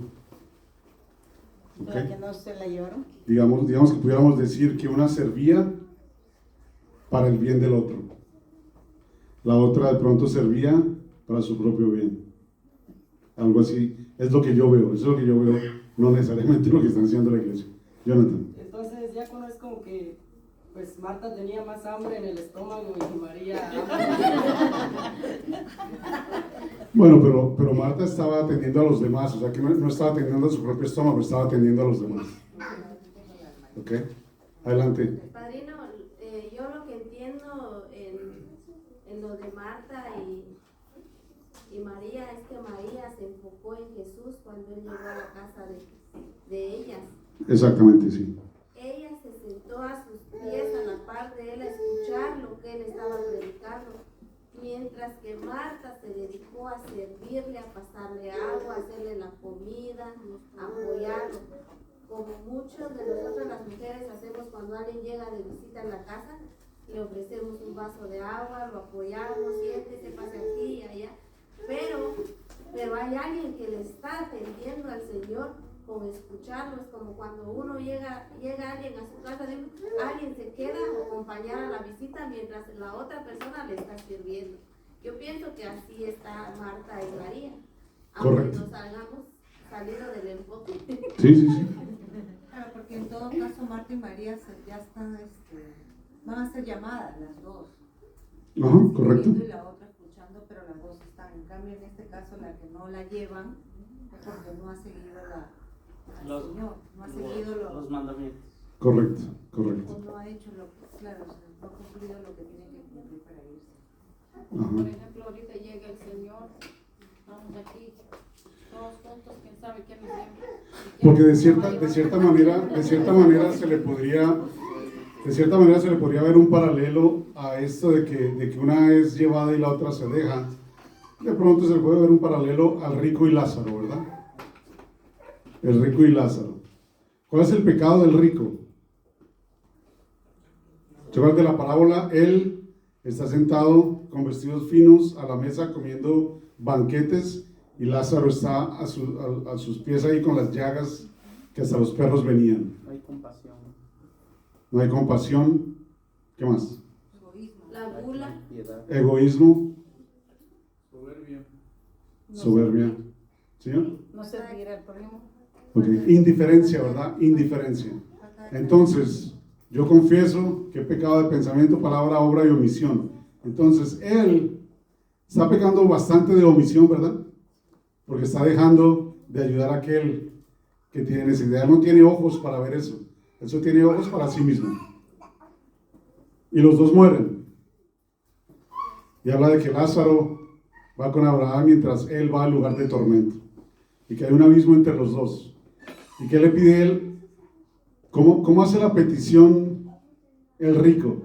¿ok? La que no se la llevaron. Digamos que pudiéramos decir que una servía para el bien del otro. La otra de pronto servía para su propio bien. Algo así. Es lo que yo veo. Eso es lo que yo veo. No necesariamente lo que están haciendo la iglesia. Jonathan. Entonces, diácono, es como que pues Marta tenía más hambre en el estómago y María Bueno, pero Marta estaba atendiendo a los demás, o sea que no estaba atendiendo a su propio estómago, estaba atendiendo a los demás. ¿Ok? Adelante. Padrino, yo lo que entiendo en lo de Marta y María es que María se enfocó en Jesús cuando él llegó a la casa de ellas. Exactamente, sí. Ella se sentó a sus pies a la par de él a escuchar lo que él estaba predicando, mientras que Marta se dedicó a servirle, a pasarle agua, a hacerle la comida, a apoyarlo, como muchos de nosotros las mujeres hacemos cuando alguien llega de visita en la casa, le ofrecemos un vaso de agua, lo apoyamos, siéntese, pase aquí y allá, pero hay alguien que le está atendiendo al Señor con escucharlo. Es como cuando uno llega alguien a su casa, alguien se queda a acompañar a la visita mientras la otra persona le está sirviendo. Yo pienso que así está Marta y María, aunque Correcto. nos hayamos salido del enfoque. Sí. Claro, porque en todo caso Marta y María ya están, van a ser llamadas las dos. Ajá, correcto. Y la otra escuchando, pero las dos están. En cambio, en este caso, la que no la llevan es porque no ha seguido al Señor, no ha seguido los mandamientos. Correcto. O no ha hecho lo que, claro, no ha cumplido lo que tiene que cumplir para irse. Ajá. Por ejemplo, ahorita llega el Señor, estamos aquí, todos juntos, quién sabe quién nos lleva. Porque de cierta manera se le podría ver un paralelo a esto de que una es llevada y la otra se deja. De pronto se le puede ver un paralelo al rico y Lázaro, ¿verdad? El rico y Lázaro. ¿Cuál es el pecado del rico? ¿Se acuerdan de la parábola? Él está sentado con vestidos finos a la mesa comiendo banquetes y Lázaro está a sus pies ahí con las llagas que hasta los perros venían. No hay compasión. No hay compasión. ¿Qué más? La gula. Egoísmo. Soberbia. ¿Señor? No servir al prójimo. Ok. Indiferencia, ¿verdad? Indiferencia. Entonces, yo confieso que he pecado de pensamiento, palabra, obra y omisión. Entonces, él está pecando bastante de omisión, ¿verdad? Porque está dejando de ayudar a aquel que tiene necesidad. Él no tiene ojos para ver eso. Él solo tiene ojos para sí mismo. Y los dos mueren. Y habla de que Lázaro va con Abraham mientras él va al lugar de tormento. Y que hay un abismo entre los dos. ¿Y qué le pide él? ¿Cómo hace la petición el rico?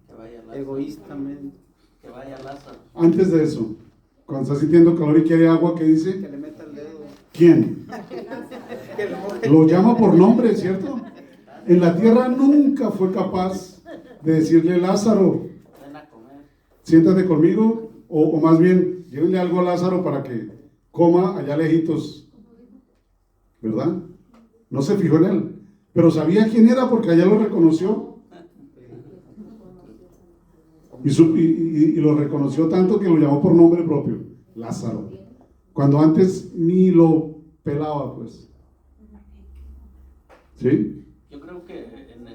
Que vaya Lázaro. Egoístamente. Que vaya Lázaro. Antes de eso, cuando está sintiendo calor y quiere agua, ¿qué dice? Que le meta el dedo. ¿Quién? Lo llama por nombre, ¿cierto? En la tierra nunca fue capaz de decirle, Lázaro, Ven a comer. siéntate conmigo, o más bien, llévenle algo a Lázaro para que coma allá lejitos, ¿verdad? No se fijó en él, pero sabía quién era porque allá lo reconoció. Y lo reconoció tanto que lo llamó por nombre propio, Lázaro. Cuando antes ni lo pelaba, pues. ¿Sí? Yo creo que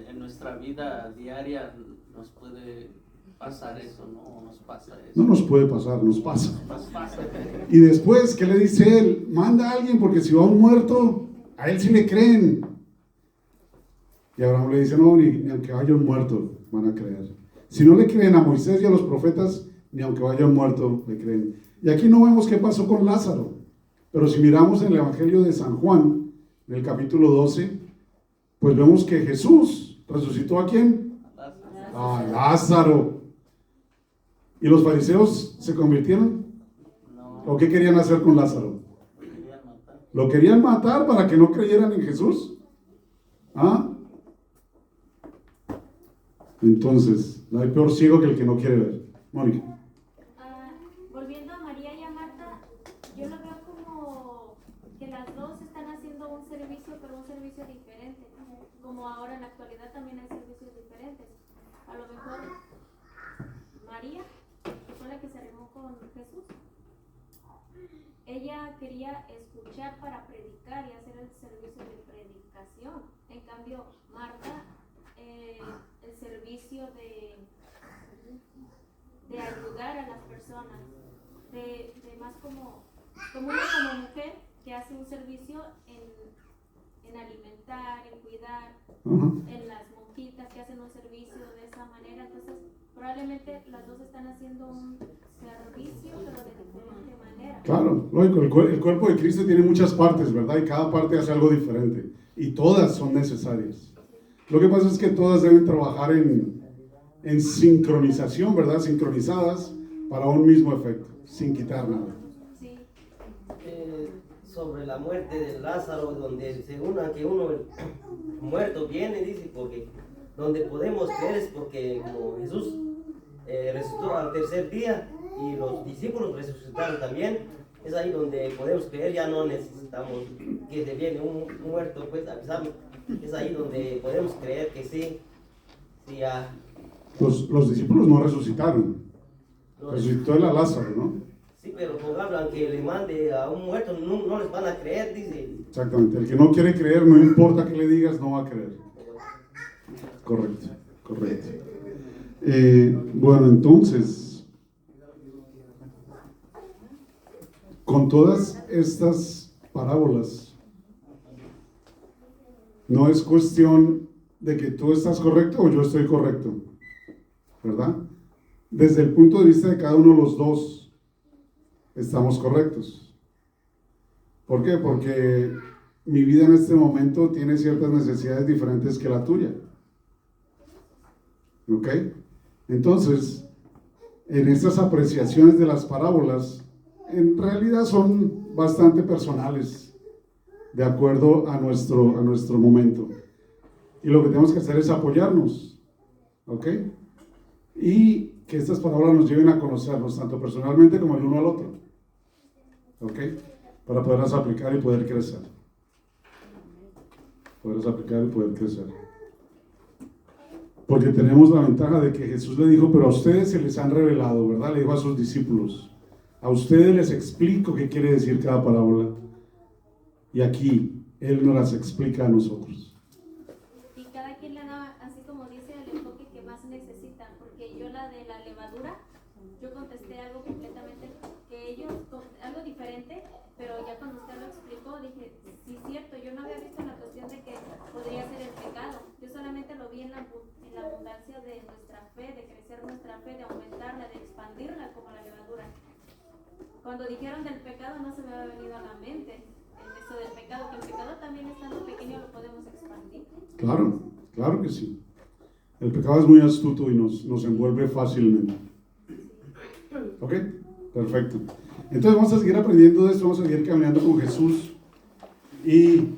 en nuestra vida diaria nos puede pasar eso, ¿no? Nos pasa eso. No nos puede pasar, nos pasa. Nos pasa. Y después, ¿qué le dice él? Manda a alguien porque si va un muerto, a él sí le creen. Y Abraham le dice, no, ni aunque vaya un muerto van a creer. Si no le creen a Moisés y a los profetas, ni aunque vaya un muerto le creen. Y aquí no vemos qué pasó con Lázaro. Pero si miramos en el Evangelio de San Juan, en el capítulo 12, pues vemos que Jesús resucitó ¿a quién? A Lázaro. ¿Y los fariseos se convirtieron? No. ¿O qué querían hacer con Lázaro? ¿Lo querían matar para que no creyeran en Jesús? ¿Ah? Entonces, no hay peor ciego que el que no quiere ver. Mónica. Volviendo a María y a Marta, yo lo veo como que las dos están haciendo un servicio, a lo mejor María, que fue la que se arrimó con Jesús, ella quería escuchar para predicar y hacer el servicio de predicación. En cambio, Marta, el servicio de ayudar a las personas, de más como mujer que hace un servicio en alimentar, en cuidar, en las monjitas que hacen un servicio de esa manera. Entonces, probablemente las dos están haciendo un servicio, pero de diferente manera. Claro, lógico, el cuerpo de Cristo tiene muchas partes, ¿verdad? Y cada parte hace algo diferente. Y todas son necesarias. Lo que pasa es que todas deben trabajar en sincronización, ¿verdad? Sincronizadas para un mismo efecto, sin quitar nada. Sobre la muerte de Lázaro, donde se una que uno muerto viene, dice, porque donde podemos creer es porque como Jesús resucitó al tercer día y los discípulos resucitaron también, es ahí donde podemos creer, ya no necesitamos que se viene un muerto, pues avisarlo, es ahí donde podemos creer que sí, ya. Los discípulos no resucitaron, resucitó el a Lázaro, ¿no? Sí, pero hablan que le mande a un muerto, no les van a creer, dice. Exactamente, el que no quiere creer, no importa que le digas, no va a creer. Correcto. Bueno, entonces, con todas estas parábolas, no es cuestión de que tú estás correcto o yo estoy correcto, ¿verdad? Desde el punto de vista de cada uno de los dos, estamos correctos. ¿Por qué? Porque mi vida en este momento tiene ciertas necesidades diferentes que la tuya. ¿Ok? Entonces, en estas apreciaciones de las parábolas, en realidad son bastante personales, de acuerdo a nuestro momento. Y lo que tenemos que hacer es apoyarnos. ¿Ok? Y que estas parábolas nos lleven a conocernos, tanto personalmente como el uno al otro. ¿Ok? Para poderlas aplicar y poder crecer. Porque tenemos la ventaja de que Jesús le dijo, pero a ustedes se les han revelado, ¿verdad? Le dijo a sus discípulos, a ustedes les explico qué quiere decir cada parábola. Y aquí, Él nos las explica a nosotros. Y cada quien le da, así como dice, el enfoque que más necesitan. Porque yo la de la levadura, yo contesté algo completamente que ellos, algo diferente, pero ya cuando usted lo explicó dije, sí es cierto, yo no había visto la cuestión de que podría ser el pecado, yo solamente lo vi en la abundancia de nuestra fe, de crecer nuestra fe, de aumentarla, de expandirla como la levadura. Cuando dijeron del pecado no se me había venido a la mente eso del pecado, que el pecado también estando pequeño lo podemos expandir. Claro que sí. El pecado es muy astuto y nos envuelve fácilmente. ¿Ok? Perfecto. Entonces vamos a seguir aprendiendo de esto, vamos a seguir caminando con Jesús y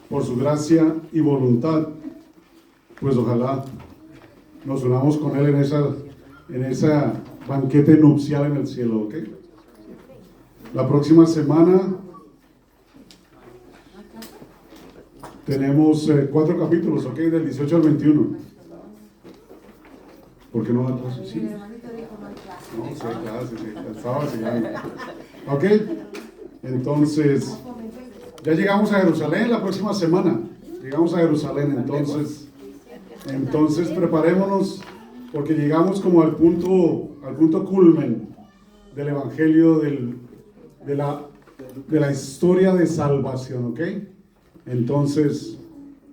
por su gracia y voluntad, pues ojalá nos unamos con Él en esa banquete nupcial en el cielo, ¿ok? La próxima semana tenemos 4 capítulos, ¿ok? Del 18 al 21. ¿Por qué no da clase? Sí. No, sí, clase, sí, estaba enseñando. Ok, entonces, ya llegamos a Jerusalén la próxima semana. Llegamos a Jerusalén, entonces preparémonos, porque llegamos como al punto culmen del Evangelio, de la historia de salvación, ¿ok? Entonces,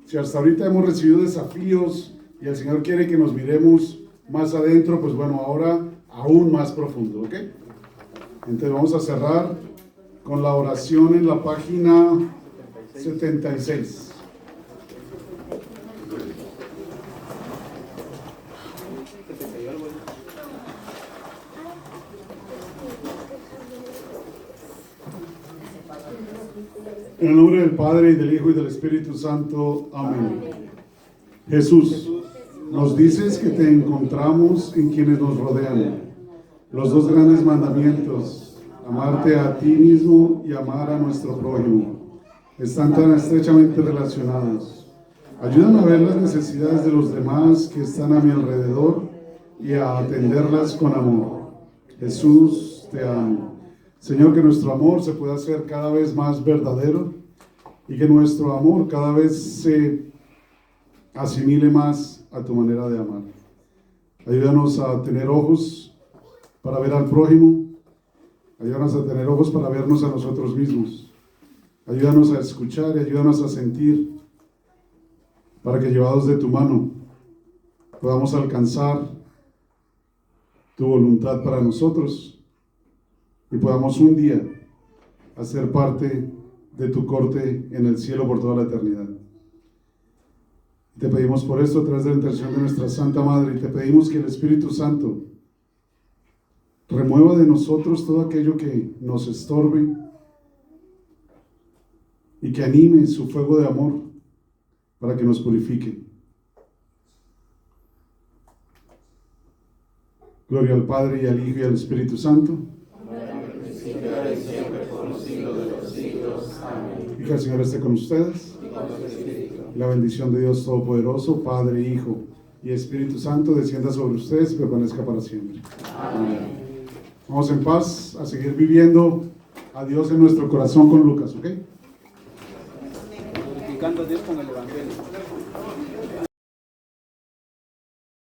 si hasta ahorita hemos recibido desafíos y el Señor quiere que nos miremos más adentro, pues bueno, ahora aún más profundo, ¿ok? Entonces vamos a cerrar con la oración en la página 76. En el nombre del Padre, y del Hijo, y del Espíritu Santo. Amén. Jesús, nos dices que te encontramos en quienes nos rodean. Los 2 grandes mandamientos, amarte a ti mismo y amar a nuestro prójimo, están tan estrechamente relacionados. Ayúdame a ver las necesidades de los demás que están a mi alrededor y a atenderlas con amor. Jesús, te amo. Señor, que nuestro amor se pueda hacer cada vez más verdadero y que nuestro amor cada vez se asimile más a tu manera de amar. Ayúdanos a tener ojos para ver al prójimo. Ayúdanos a tener ojos para vernos a nosotros mismos. Ayúdanos a escuchar y ayúdanos a sentir, para que llevados de tu mano podamos alcanzar tu voluntad para nosotros y podamos un día hacer parte de tu corte en el cielo por toda la eternidad. Te pedimos por esto a través de la intercesión de nuestra Santa Madre, y te pedimos que el Espíritu Santo remueva de nosotros todo aquello que nos estorbe y que anime su fuego de amor para que nos purifique. Gloria al Padre, y al Hijo, y al Espíritu Santo. Y que el Señor esté con ustedes. La bendición de Dios Todopoderoso, Padre, Hijo y Espíritu Santo, descienda sobre ustedes y permanezca para siempre. Amén. Vamos en paz a seguir viviendo a Dios en nuestro corazón con Lucas, ¿ok? Glorificando a Dios con el Evangelio.